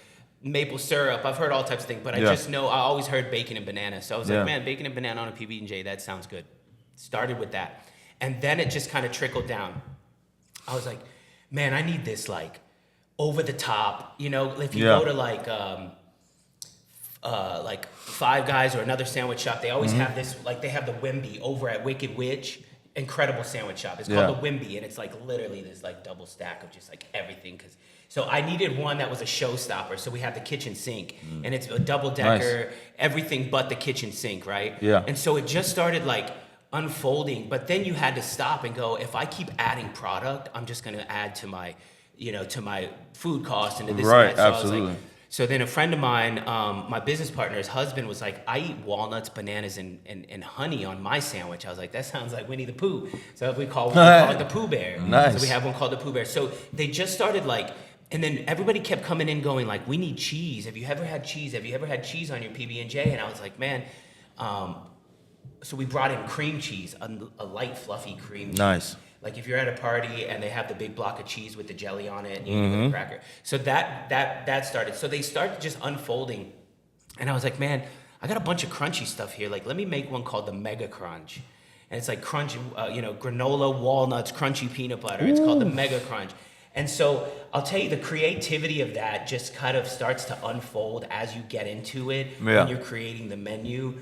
maple syrup. I've heard all types of things, but I Yeah. just know I always heard bacon and banana. So I was Yeah. like, man, bacon and banana on a PB&J, that sounds good. Started with that. And then it just kind of trickled down. I was like, man, I need this like over the top, if you Yeah. go to like Five Guys or another sandwich shop, they always have this, like they have the Wimby over at Wicked Witch. Incredible sandwich shop. It's called Yeah. the Wimby, and it's like literally this like double stack of just like everything. So I needed one that was a showstopper. So we have the kitchen sink, and it's a double decker, everything but the kitchen sink, right? Yeah. And so it just started like unfolding, but then you had to stop and go, if I keep adding product, I'm just gonna add to my, to my food cost and to this Right, and that. So I was absolutely. like, so then a friend of mine, my business partner's husband was like, I eat walnuts, bananas, and honey on my sandwich. I was like, that sounds like Winnie the Pooh. So we call it the Pooh Bear. Nice. So we have one called the Pooh Bear. So they just started like, and then everybody kept coming in going like, we need cheese. Have you ever had cheese? Have you ever had cheese on your PB&J? And I was like, man, so we brought in cream cheese, a light, fluffy cream cheese. Nice. Like if you're at a party and they have the big block of cheese with the jelly on it and you eat it with a cracker. So that started. So they started just unfolding. And I was like, man, I got a bunch of crunchy stuff here. Like, let me make one called the Mega Crunch. And it's like crunch, granola, walnuts, crunchy peanut butter. It's called the Mega Crunch. And so I'll tell you, the creativity of that just kind of starts to unfold as you get into it when you're creating the menu.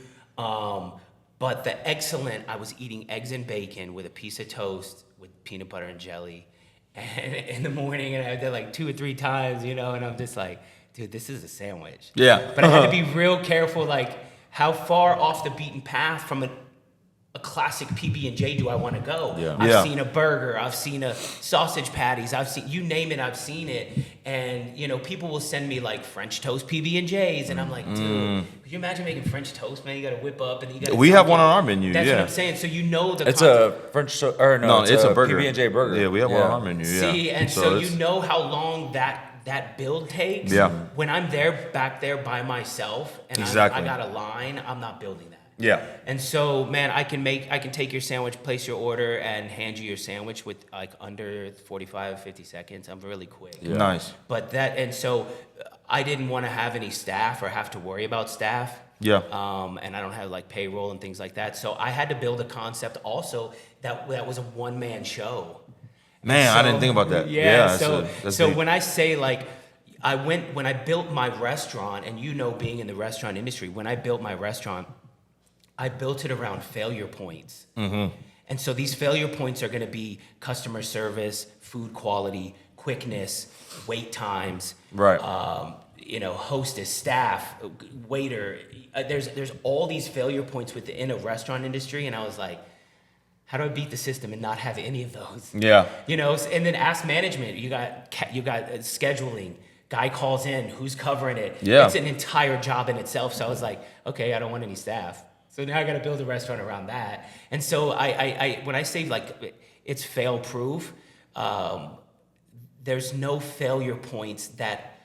But the excellent, I was eating eggs and bacon with a piece of toast with peanut butter and jelly, and in the morning, and I did like 2 or 3 times, and I'm just like, dude, this is a sandwich. Yeah. But I had to be real careful, like how far off the beaten path from a classic PB&J do I want to go? Yeah. I've seen a burger, I've seen a sausage patties, I've seen, you name it, I've seen it. And, people will send me like French toast PB&Js, and I'm like, dude, could you imagine making French toast, man? You got to whip up and you got to. We have one on our menu, That's yeah. what I'm saying. So you know the It's concept. a French, no, it's a burger. PB&J burger. Yeah, we have one on our menu. Yeah. See, and so it's- you know how long that build takes. Yeah. When I'm back there by myself, and Exactly. I got a line, I'm not building that. Yeah. And so, man, I can take your sandwich, place your order, and hand you your sandwich with like under 45, 50 seconds. I'm really quick. Yeah. Nice. But and so I didn't want to have any staff or have to worry about staff. Yeah. And I don't have like payroll and things like that. So I had to build a concept also that was a one-man show. Man, I So- didn't think about that. Yeah. that's so deep. when I say like, when I built my restaurant, and being in the restaurant industry, when I built my restaurant, I built it around failure points. Mm-hmm. And so these failure points are going to be customer service, food quality, quickness, wait times, Right. hostess, staff, waiter. There's all these failure points within a restaurant industry, and I was like, how do I beat the system and not have any of those? Yeah. And then ask management. You got scheduling. Guy calls in. Who's covering it? Yeah. It's an entire job in itself. So I was like, okay, I don't want any staff. So now I got to build a restaurant around that. And so I when I say like it's fail proof, there's no failure points that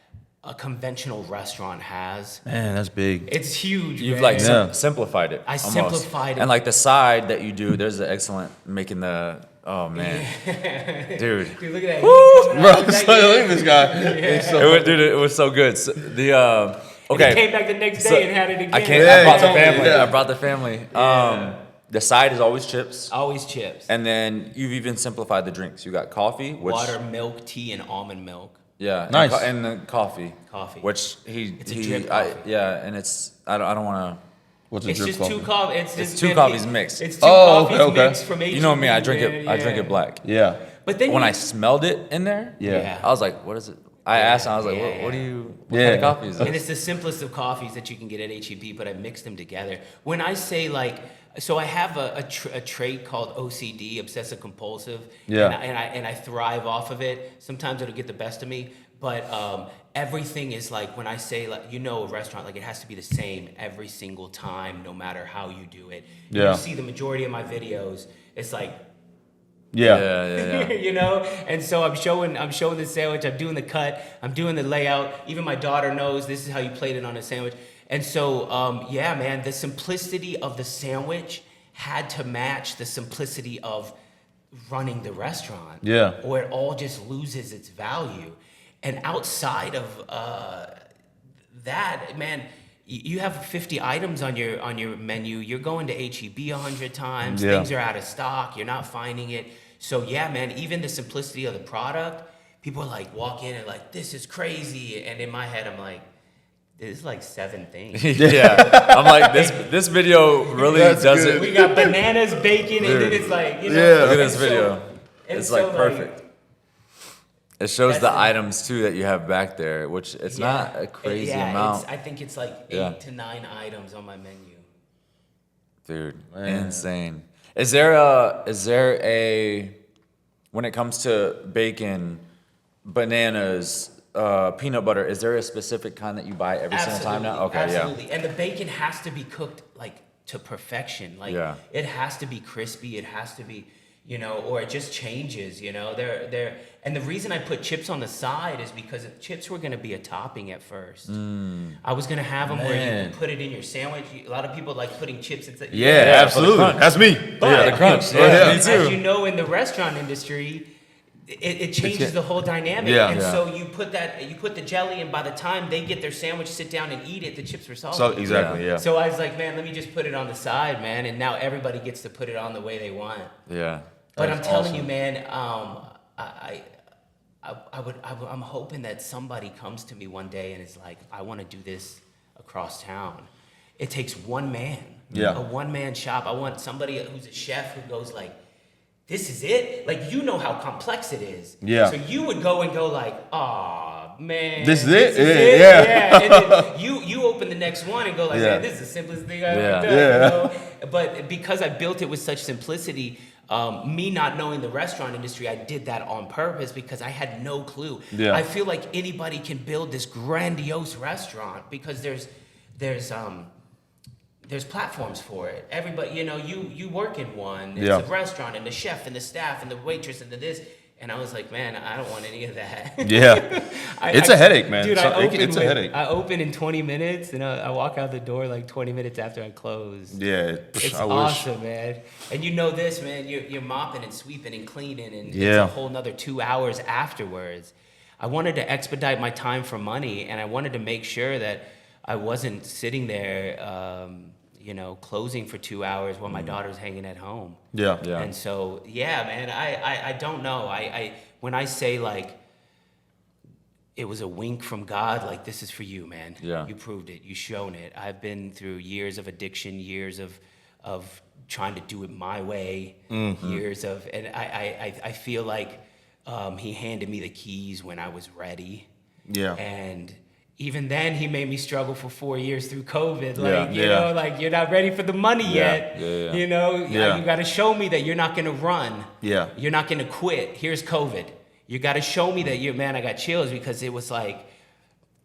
a conventional restaurant has. Man, that's big. It's huge. You've man. like Yeah. simplified it. I almost. simplified it. And like the side that you do, there's the excellent making the. Oh man, dude. Dude, look at that. Bro, look at this guy. It's so It was so good. So the And okay. he came back the next day So, and had it again. I can't. Yeah, I brought the yeah, family. yeah. I brought the family. The side is always chips, Always chips. and then you've even simplified the drinks. You got coffee, which Water, milk, tea, and almond milk. yeah, Nice. and the coffee, Coffee. which It's a drip coffee. yeah, and it's I don't want What's a It's drip just coffee? two coffee. It's two coffees mixed. It's two Oh, coffees okay. mixed from to. H. You know me. I drink it. I drink it black. Yeah. But then When I smelled it in there, Yeah. I was like, what is it? I asked him, I was like, Yeah, what do yeah. you, what kind of coffee is And this? it's the simplest of coffees that you can get at HEB, but I mixed them together. When I say like, so I have a trait called OCD, obsessive compulsive, Yeah. and I thrive off of it. Sometimes it'll get the best of me, but everything is like, when I say like, a restaurant, like it has to be the same every single time, no matter how you do it. Yeah. You see the majority of my videos, it's like, Yeah. And so I'm showing the sandwich, I'm doing the cut, I'm doing the layout. Even my daughter knows this is how you plate it on a sandwich. And so man, the simplicity of the sandwich had to match the simplicity of running the restaurant. Yeah. Or it all just loses its value. And outside of that, man, you have 50 items on your menu. You're going to HEB 100 times. Yeah. Things are out of stock. You're not finding it. So yeah, man, even the simplicity of the product, people are like walk in and like, this is crazy. And in my head, I'm like, there's like 7 things. Yeah. I'm like, this video really doesn't. We got bananas, bacon, and then it's like, Yeah. Look at and this so- video. and It's so, like perfect. It shows That's the the- items too that you have back there, which it's not a crazy amount. I think it's like 8 to 9 items on my menu. Dude, Man. insane. Is there a when it comes to bacon, bananas, peanut butter, is there a specific kind that you buy every single time now? Okay, Absolutely. And the bacon has to be cooked like to perfection. Like Yeah. it has to be crispy. It has to be, or it just changes. They're and the reason I put chips on the side is because chips were going to be a topping at first. I was going to have them where you Man. can put it in your sandwich. A lot of people like putting chips inside. Yeah, absolutely. crunch. That's me. But the crunch. Yeah, me as too. you know, in the restaurant industry, it changes the whole dynamic. Yeah. And Yeah. so you put the jelly, and by the time they get their sandwich, sit down and eat it, the chips were salty. So exactly, yeah. So I was like, man, let me just put it on the side, man, and now everybody gets to put it on the way they want. Yeah. But I'm That's telling awesome. you, man, I'm hoping that somebody comes to me one day and is like, I want to do this across town. It takes one man, Yeah. a one-man shop. I want somebody who's a chef who goes like, this is it? Like, how complex it is. Yeah. So you would go and go like, aw, man. This is it? Yeah. Yeah. And then you open the next one and go like, Yeah. man, this is the simplest thing I've Yeah. ever done. Yeah. But because I built it with such simplicity, me not knowing the restaurant industry, I did that on purpose because I had no clue. Yeah. I feel like anybody can build this grandiose restaurant because there's platforms for it. Everybody, you work in one. It's Yeah. a restaurant, and the chef, and the staff, and the waitress, and the this. And I was like, man, I don't want any of that. Yeah. It's a headache, man. Dude, So it's a headache. I open in 20 minutes, and I walk out the door like 20 minutes after I close. Yeah. It's I wish. awesome, man. And this, man, you're mopping and sweeping and cleaning, and it's Yeah. a whole nother 2 hours afterwards. I wanted to expedite my time for money, and I wanted to make sure that I wasn't sitting there, closing for 2 hours while my daughter's hanging at home. Yeah. Yeah. And so, yeah, man, I don't know. When I say like, it was a wink from God, like, this is for you, man. Yeah. You proved it. You shown it. I've been through years of addiction, years of trying to do it my way, years of, and I feel like he handed me the keys when I was ready. Yeah. And even then, he made me struggle for 4 years through COVID. Yeah. Like, Yeah. like, you're not ready for the money yet. Yeah. Yeah. You got to show me that you're not going to run. Yeah. You're not going to quit. Here's COVID. You got to show me that I got chills, because it was like,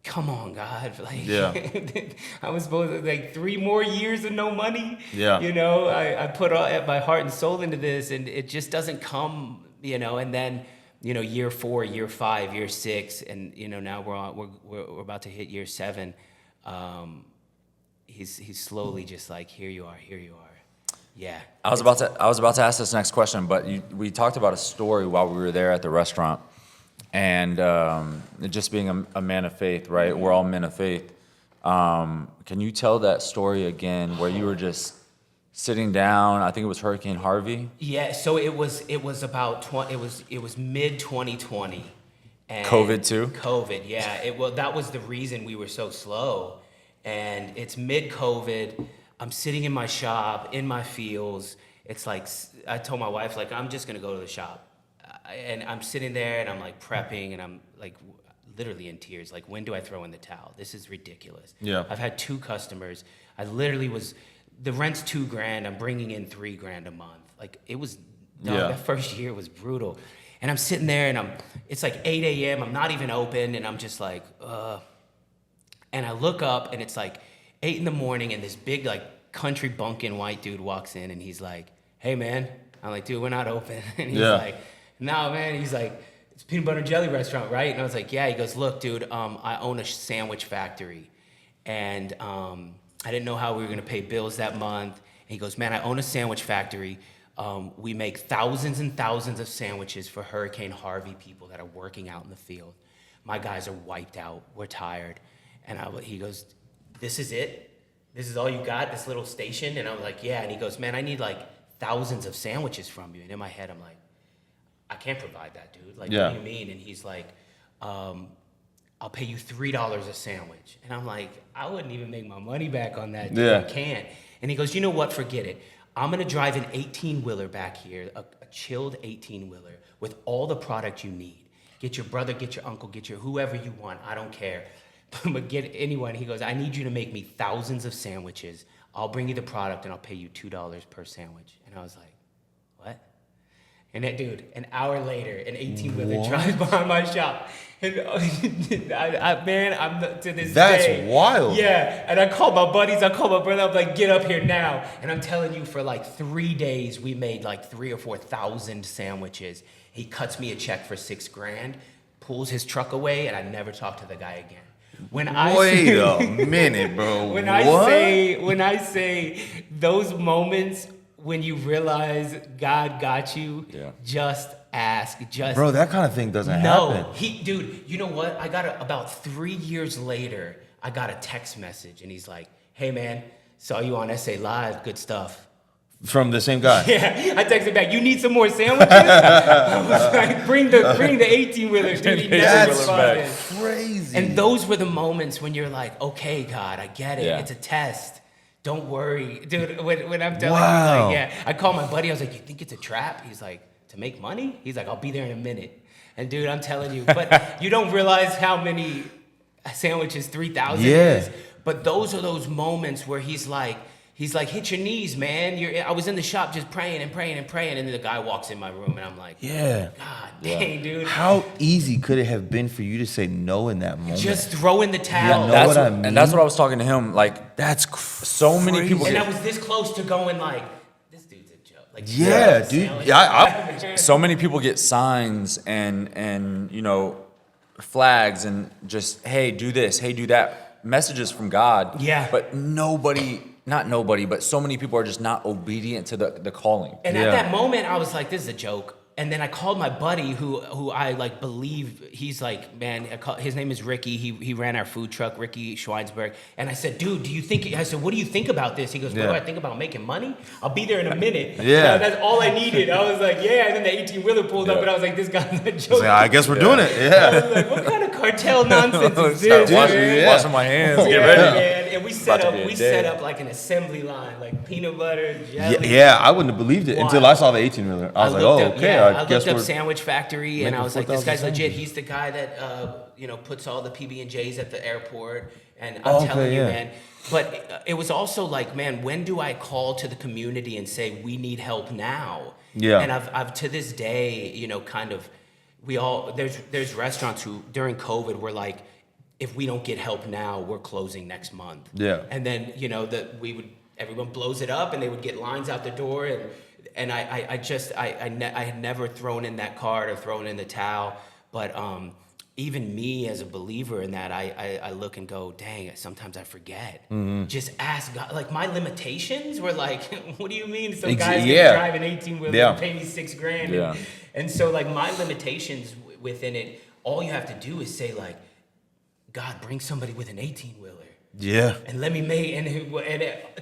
come on, God. Like, Yeah. I was supposed to, like, 3 more years of no money. Yeah. I put all my heart and soul into this, and it just doesn't come, and then, year 4, year 5, year 6, and now we're about to hit year 7. He's slowly just like, here you are. Yeah. I was about to ask this next question, but we talked about a story while we were there at the restaurant, and just being a man of faith, right? We're all men of faith. Can you tell that story again, where you were just sitting down? I think it was Hurricane Harvey. Yeah. So it was about it was mid 2020. And COVID too? COVID, yeah. That was the reason we were so slow. And it's mid COVID. I'm sitting in my shop, in my fields. It's like, I told my wife, like, I'm just gonna go to the shop. And I'm sitting there and I'm like prepping, and I'm like literally in tears. Like, when do I throw in the towel? This is ridiculous. Yeah. I've had 2 customers. I literally the rent's $2,000. I'm bringing in $3,000 a month. Like, it was, that first year was brutal. And I'm sitting there and it's like 8 a.m. I'm not even open. And I'm just like, And I look up and it's like 8 in the morning and this big like country bumpkin white dude walks in and he's like, hey man. I'm like, dude, we're not open. And he's like, no man. He's like, it's a peanut butter and jelly restaurant, right? And I was like, yeah. He goes, look, dude, I own a sandwich factory. And I didn't know how we were gonna pay bills that month. And he goes, man, I own a sandwich factory. We make thousands and thousands of sandwiches for Hurricane Harvey people that are working out in the field. My guys are wiped out. We're tired. And he goes, this is it? This is all you got, this little station? And I was like, yeah. And he goes, man, I need like thousands of sandwiches from you. And in my head, I'm like, I can't provide that, dude. Like, what do you mean? And he's like, I'll pay you $3 a sandwich. And I'm like, I wouldn't even make my money back on that, dude. I can't. And he goes, you know what? Forget it. I'm gonna drive an 18-wheeler back here, a chilled 18-wheeler with all the product you need. Get your brother, get your uncle, get your whoever you want. I don't care. But get anyone. He goes, I need you to make me thousands of sandwiches. I'll bring you the product and I'll pay you $2 per sandwich. And I was like, what? And that dude, an hour later, an 18-wheeler drives behind my shop. And man, I'm to this day. That's wild. Yeah, and I called my buddies, I called my brother, I'm like, get up here now. And I'm telling you, for like 3 days, we made like 3,000 or 4,000 sandwiches. He cuts me a check for $6,000, pulls his truck away, and I never talked to the guy again. Wait a minute, bro. When I say those moments when you realize God got you, just ask. Bro, that kind of thing doesn't happen. Dude, you know what? I got about 3 years later, I got a text message, and he's like, hey man, saw you on SA Live, good stuff. From the same guy. Yeah, I texted back, you need some more sandwiches? I was like, bring the 18-wheeler, dude. He never responded. Crazy. And those were the moments when you're like, okay, God, I get it. It's a test. Don't worry. Dude, when I'm telling you, like, yeah. I called my buddy, I was like, you think it's a trap? He's like, to make money? He's like, I'll be there in a minute. And dude, I'm telling you, but you don't realize how many sandwiches 3,000 is. But those are those moments where he's like, hit your knees, man. I was in the shop just praying and praying and praying, and then the guy walks in my room, and I'm like, God dang, dude. How easy could it have been for you to say no in that moment? Just throw in the towel. You know what I mean? And that's what I was talking to him. Like, that's so many people. And I was this close to going like, this dude's a joke. Like, dude. So many people get signs and you know, flags and just, hey, do this, hey, do that. Messages from God. Yeah. But not nobody, but so many people are just not obedient to the calling. And at that moment, I was like, this is a joke. And then I called my buddy who I like believe, he's like, man, his name is Ricky. He ran our food truck, Ricky Schweinsberg. And I said, dude, I said, what do you think about this? He goes, what do I think about making money? I'll be there in a minute. That's all I needed. I was like, yeah. And then the 18-wheeler pulled up and I was like, this guy's not joking. I guess we're doing it. I was like, what kind of cartel nonsense is this? Washing my hands, get ready. Man. And we set up like an assembly line, like peanut butter, jelly. Yeah, I wouldn't have believed it until I saw the 18-wheeler. I was like, okay. I looked up Sandwich Factory, and I was like, this guy's legit. He's the guy that puts all the PB&Js at the airport. And I'm telling you, man. But it was also like, man, when do I call to the community and say we need help now? Yeah. And I've to this day, kind of, there's restaurants who during COVID were like, if we don't get help now, we're closing next month. Yeah. And then everyone blows it up, and they would get lines out the door, and I had never thrown in that card or thrown in the towel, but even me as a believer in that, I look and go, dang, sometimes I forget. Mm-hmm. Just ask God. Like, my limitations were like, what do you mean some guy's gonna drive an 18-wheeler and pay me $6,000? Yeah. And so like my limitations within it, all you have to do is say like, God, bring somebody with an 18-wheeler. Yeah. And let me make,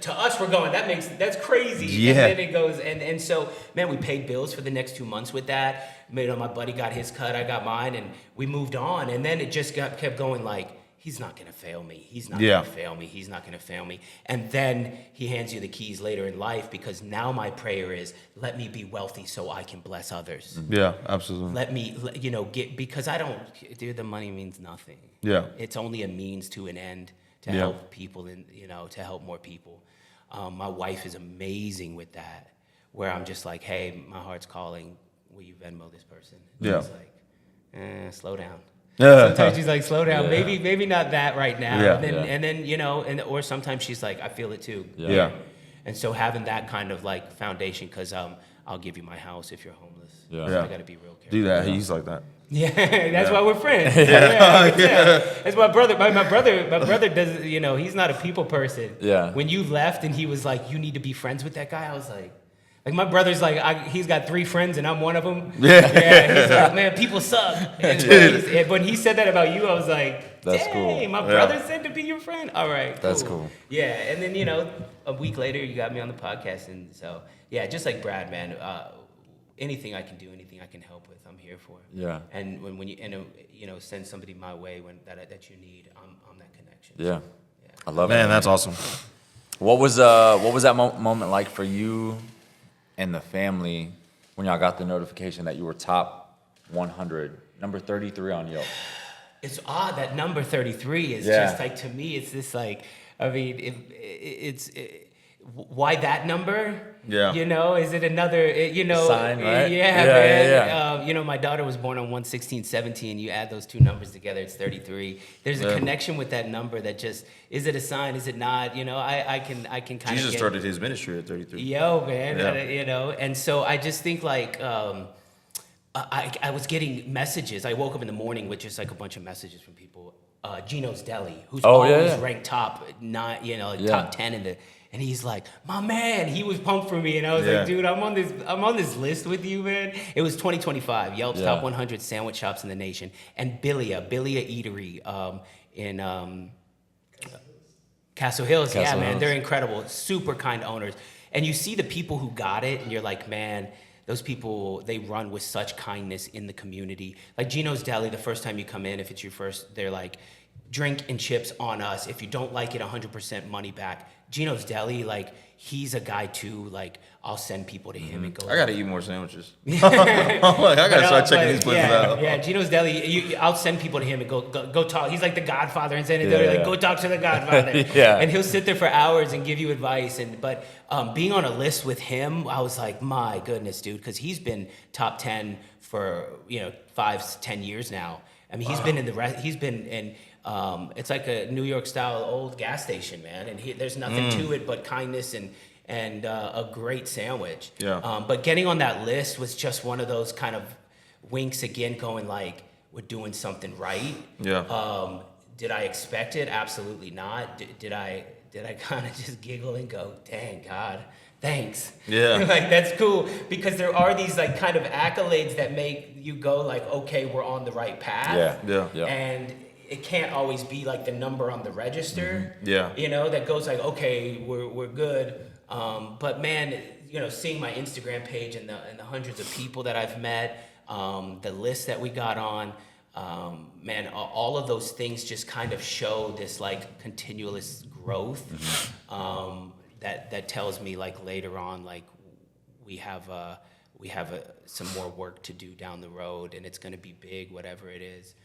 to us, we're going, that's crazy. Yeah. And then it goes, and so, man, we paid bills for the next 2 months with that. My buddy got his cut, I got mine, and we moved on. And then it just kept going like, he's not gonna fail me. He's not Yeah. gonna fail me. He's not gonna fail me. And then he hands you the keys later in life, because now my prayer is, let me be wealthy so I can bless others. Yeah, absolutely. Let me, get, because dude, the money means nothing. Yeah. It's only a means to an end to Yeah. help people and, to help more people. My wife is amazing with that, where I'm just like, hey, my heart's calling. Will you Venmo this person? And Yeah. she's like, slow down. Yeah. Sometimes she's like, slow down. Yeah. Maybe not that right now. Yeah. And then, or sometimes she's like, I feel it too. Yeah. And so having that kind of like foundation, because I'll give you my house if you're homeless. Yeah. So Yeah. I got to be real careful. Do that. He's like that. Yeah, that's why we're friends. Yeah. That's my brother. My brother does. He's not a people person. Yeah. When you left and he was like, you need to be friends with that guy, I was like my brother's like, he's got 3 friends and I'm one of them. Yeah. He's like, man, people suck. And when he said that about you, I was like, That's dang, cool. my brother said to be your friend. All right, That's cool. Yeah, and then a week later you got me on the podcast, and so yeah, just like Brad, man. Anything I can do, anything I can help with, I'm here for. Yeah. And when you send somebody my way that you need, I'm that connection. Yeah. Yeah. I love it. Man, that's awesome. What was that moment like for you and the family when y'all got the notification that you were top 100, number 33 on Yelp? It's odd that number 33 is Yeah. just like, to me, it's this like, I mean, why that number? Yeah. Is it another, Sign, right? Yeah, Yeah, man. My daughter was born on 1/16/17. You add those 2 numbers together, it's 33. There's a connection with that number that just, is it a sign? Is it not? I can kind of Jesus started his ministry at 33. Yo, man, Yeah. and so I just think like, I was getting messages. I woke up in the morning with just like a bunch of messages from people. Gino's Deli, who's always ranked top 9, top 10 and he's like, my man, he was pumped for me, and I was like, dude, I'm on this list with you, man. It was 2025, Yelp's top 100 sandwich shops in the nation, and Bilia Eatery in Castle Hills. Yeah, man, Hills. they're incredible, super kind owners, and you see the people who got it, and you're like, man. Those people, they run with such kindness in the community. Like Gino's Deli, the first time you come in, if it's your first, they're like, drink and chips on us. If you don't like it, 100% money back. Gino's Deli, like, he's a guy too, like, I'll send people to him and go. I gotta eat more sandwiches. I'm like, I gotta start checking these places out. Yeah, Gino's Deli, I'll send people to him and go talk. He's like the Godfather in San Antonio, like, go talk to the Godfather. And he'll sit there for hours and give you advice. But being on a list with him, I was like, my goodness, dude, because he's been top 10 for 5-10 years now. I mean, he's been in it's like a New York style old gas station, man, and there's nothing to it but kindness and a great sandwich. Yeah. But getting on that list was just one of those kind of winks again, going like, we're doing something right. Yeah. Did I expect it? Absolutely not. Did I kind of just giggle and go, dang God, thanks. Yeah. Like, that's cool, because there are these like kind of accolades that make you go like, okay, we're on the right path. Yeah. And it can't always be like the number on the register. Yeah. That goes like, okay, we're good. But man, seeing my Instagram page and the hundreds of people that I've met, the list that we got on, man, all of those things just kind of show this like continuous growth. That tells me like later on, like we have some more work to do down the road, and it's going to be big, whatever it is.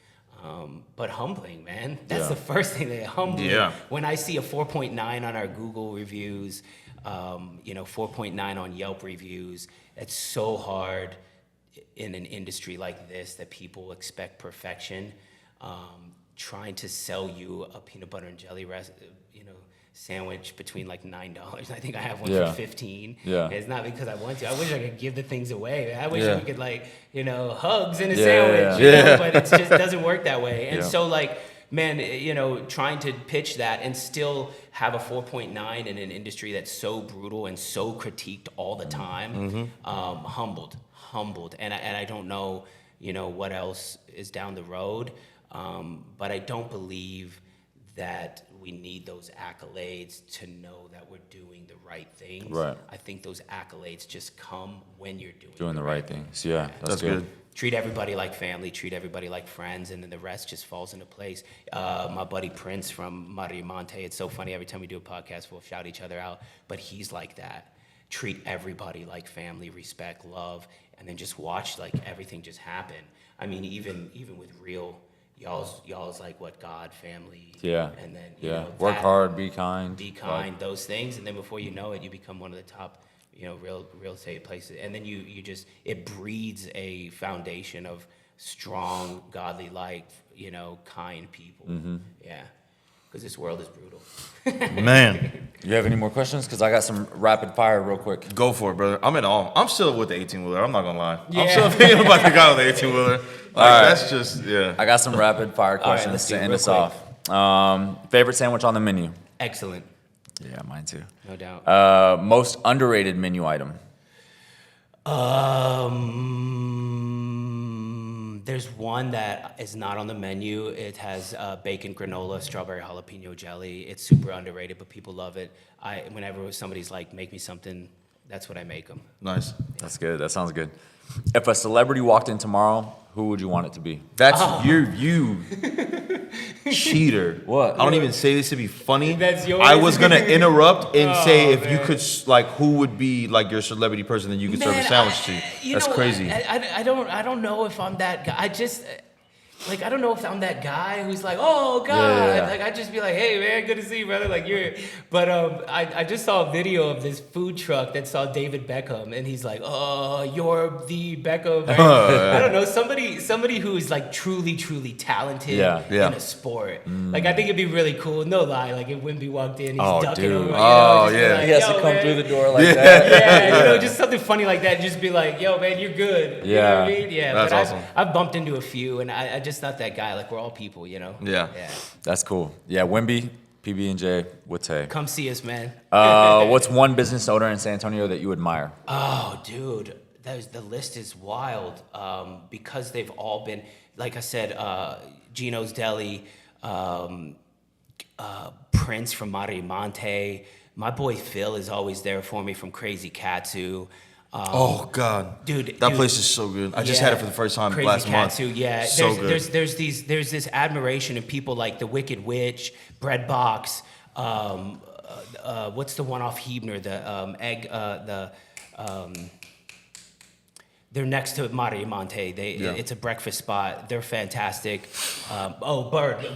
But humbling, man. That's the first thing that humbling. Yeah. When I see a 4.9 on our Google reviews, 4.9 on Yelp reviews, it's so hard in an industry like this that people expect perfection. Trying to sell you a peanut butter and jelly sandwich between like $9. I think I have one for 15. Yeah. It's not because I want to. I wish I could give the things away. I wish Yeah. we could hugs in a Yeah, sandwich. yeah. But it just doesn't work that way. And Yeah. so man, trying to pitch that and still have a 4.9 in an industry that's so brutal and so critiqued all the time, humbled. And I don't know, what else is down the road. But I don't believe that we need those accolades to know that we're doing the right things. Right. I think those accolades just come when you're doing Doing the right things. Yeah, That's good. good. treat everybody like family, treat everybody like friends, and then the rest just falls into place. My buddy Prince from Marimonte, it's so funny, every time we do a podcast, we'll shout each other out, but he's like that. Treat everybody like family, respect, love, and then just watch like everything just happen. I mean, even with real, y'all's like what, God, family, Yeah. and then you know, Work that, hard, be kind. those things, and then before you know it, you become one of the top, real estate places, and then you just, it breeds a foundation of strong, godly, kind people. Yeah, because this world is brutal. Man, You have any more questions? Because I got some rapid fire real quick. go for it, brother. I'm in awe. I'm still with the 18-wheeler. I'm not gonna lie. I'm Yeah. still thinking about the guy with the 18-wheeler. That's just, yeah. I got some rapid fire questions let's do to it end real us off. Favorite sandwich on the menu? Excellent, Yeah, mine too. no doubt. Most underrated menu item? There's one that is not on the menu. It has bacon granola, strawberry jalapeno jelly. It's super underrated, but people love it. Whenever somebody's like, make me something, that's what I make them. Nice. That's good. That sounds good. If a celebrity walked in tomorrow, who would you want it to be? That's you cheater. What? I don't even say this to be funny. That's yours. I was gonna interrupt and say if you man. could, like, who would be like your celebrity person that you could serve a sandwich to? That's crazy. I don't know if I'm that guy. I don't know if I'm that guy who's like, oh God, Yeah. like I just be like, hey man, good to see you, brother. Like but I just saw a video of this food truck that saw David Beckham, and he's like, oh, you're the Beckham. I don't know, somebody who is like truly talented Yeah. Yeah. in a sport. Like I think it'd be really cool. No lie, like if Wimby walked in, he's Oh, ducking dude. over. Oh, just be yeah. like, He has "Yo, to come man." through the door like that. Yeah, just something funny like that. Just be like, yo, man, you're good. You know what I Yeah. mean? Yeah, That's but awesome. I've bumped into a few, and I just not that guy. Like, we're all people, Yeah. Yeah. That's cool. Yeah, Wimby, PB&J, Wootay. Come see us, man. What's one business owner in San Antonio that you admire? Oh, dude, the list is wild because they've all been, like I said, Gino's Deli, Prince from Marimonte. My boy Phil is always there for me from Crazy Katsu. Oh God, Dude, that place is so good. I just had it for the first time Crazy last month. Katsu, yeah. So there's, good. there's this admiration of people like the Wicked Witch, Bread Box. What's the one off Hebner? The egg. They're next to Marimonte. It's a breakfast spot. They're fantastic. Bird.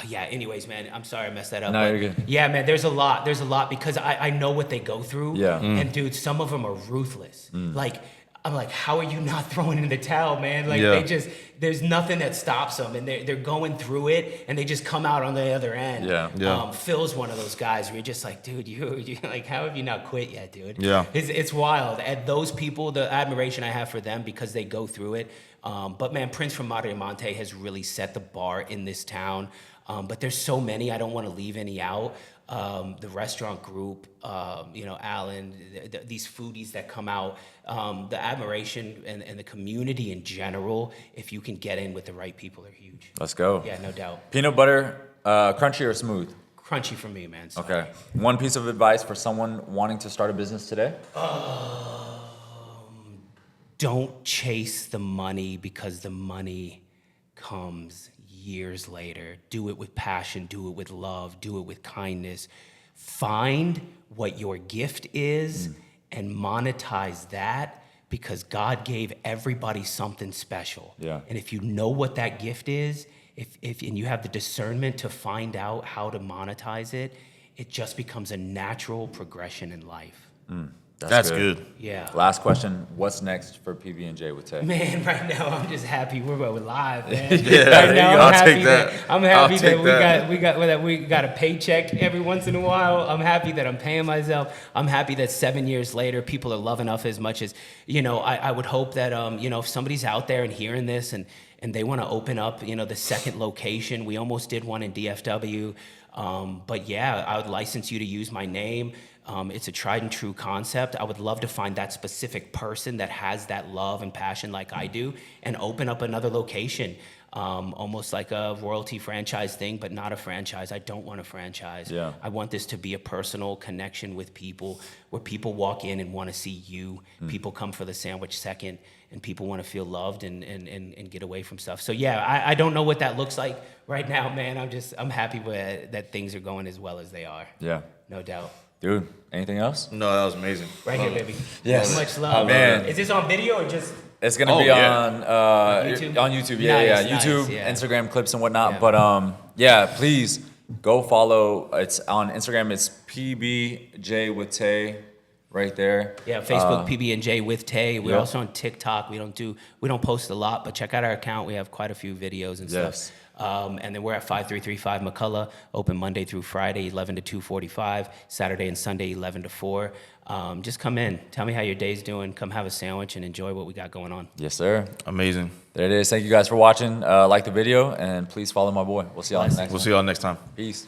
Yeah, anyways, man, I'm sorry I messed that up. No, but you're good. Yeah, man, there's a lot because I know what they go through. Yeah. And dude, some of them are ruthless. Like, I'm like, how are you not throwing in the towel, man? Like, Yeah. there's nothing that stops them, and they're going through it, and they just come out on the other end. Yeah. Phil's one of those guys where you're just like, dude, you like, how have you not quit yet, dude? Yeah. It's wild. And those people, the admiration I have for them because they go through it. But man, Prince from Marimonte has really set the bar in this town. But there's so many, I don't want to leave any out. The restaurant group, Alan, these foodies that come out, the admiration and the community in general, if you can get in with the right people, are huge. Let's go. Yeah, no doubt. Peanut butter, crunchy or smooth? Crunchy for me, man. Sorry. Okay. One piece of advice for someone wanting to start a business today? Don't chase the money because the money comes years later. Do it with passion, do it with love, do it with kindness. Find what your gift is and monetize that because God gave everybody something special. Yeah. And if you know what that gift is, if and you have the discernment to find out how to monetize it, it just becomes a natural progression in life. That's good. Yeah. Last question. What's next for PB&J Wootay? Man, right now I'm just happy we're live, man. Yeah, right now I'll I'm happy take that. I'm happy I'll that take we got a paycheck every once in a while. I'm happy that I'm paying myself. I'm happy that 7 years later people are loving us as much as I would hope that if somebody's out there and hearing this and they want to open up the second location. We almost did one in DFW. But yeah, I would license you to use my name. It's a tried and true concept. I would love to find that specific person that has that love and passion like I do and open up another location. Almost like a royalty franchise thing, but not a franchise. I don't want a franchise. Yeah. I want this to be a personal connection with people where people walk in and want to see you. People come for the sandwich second, and people want to feel loved and get away from stuff. So yeah, I don't know what that looks like right now, man. I'm happy with that things are going as well as they are. Yeah. No doubt. Dude, anything else? No, that was amazing. Right here, baby. Yes. Much love. Man. Is this on video or just? It's gonna Oh, be yeah. on YouTube? on YouTube, Nice, YouTube, nice, yeah. Instagram clips and whatnot. Yeah. But yeah, please go follow. It's on Instagram. It's PB&J with Tay, right there. Yeah, Facebook PB&J with Tay. We're Yep. also on TikTok. We don't post a lot, but check out our account. We have quite a few videos and Yes. stuff. And then we're at 5335 McCullough, open Monday through Friday, 11 to 2:45, Saturday and Sunday, 11 to 4. Just come in, tell me how your day's doing, come have a sandwich and enjoy what we got going on. Yes, sir. Amazing. There it is. Thank you guys for watching. Like the video, and please follow my boy. We'll see y'all in the next We'll one. see y'all next time. Peace.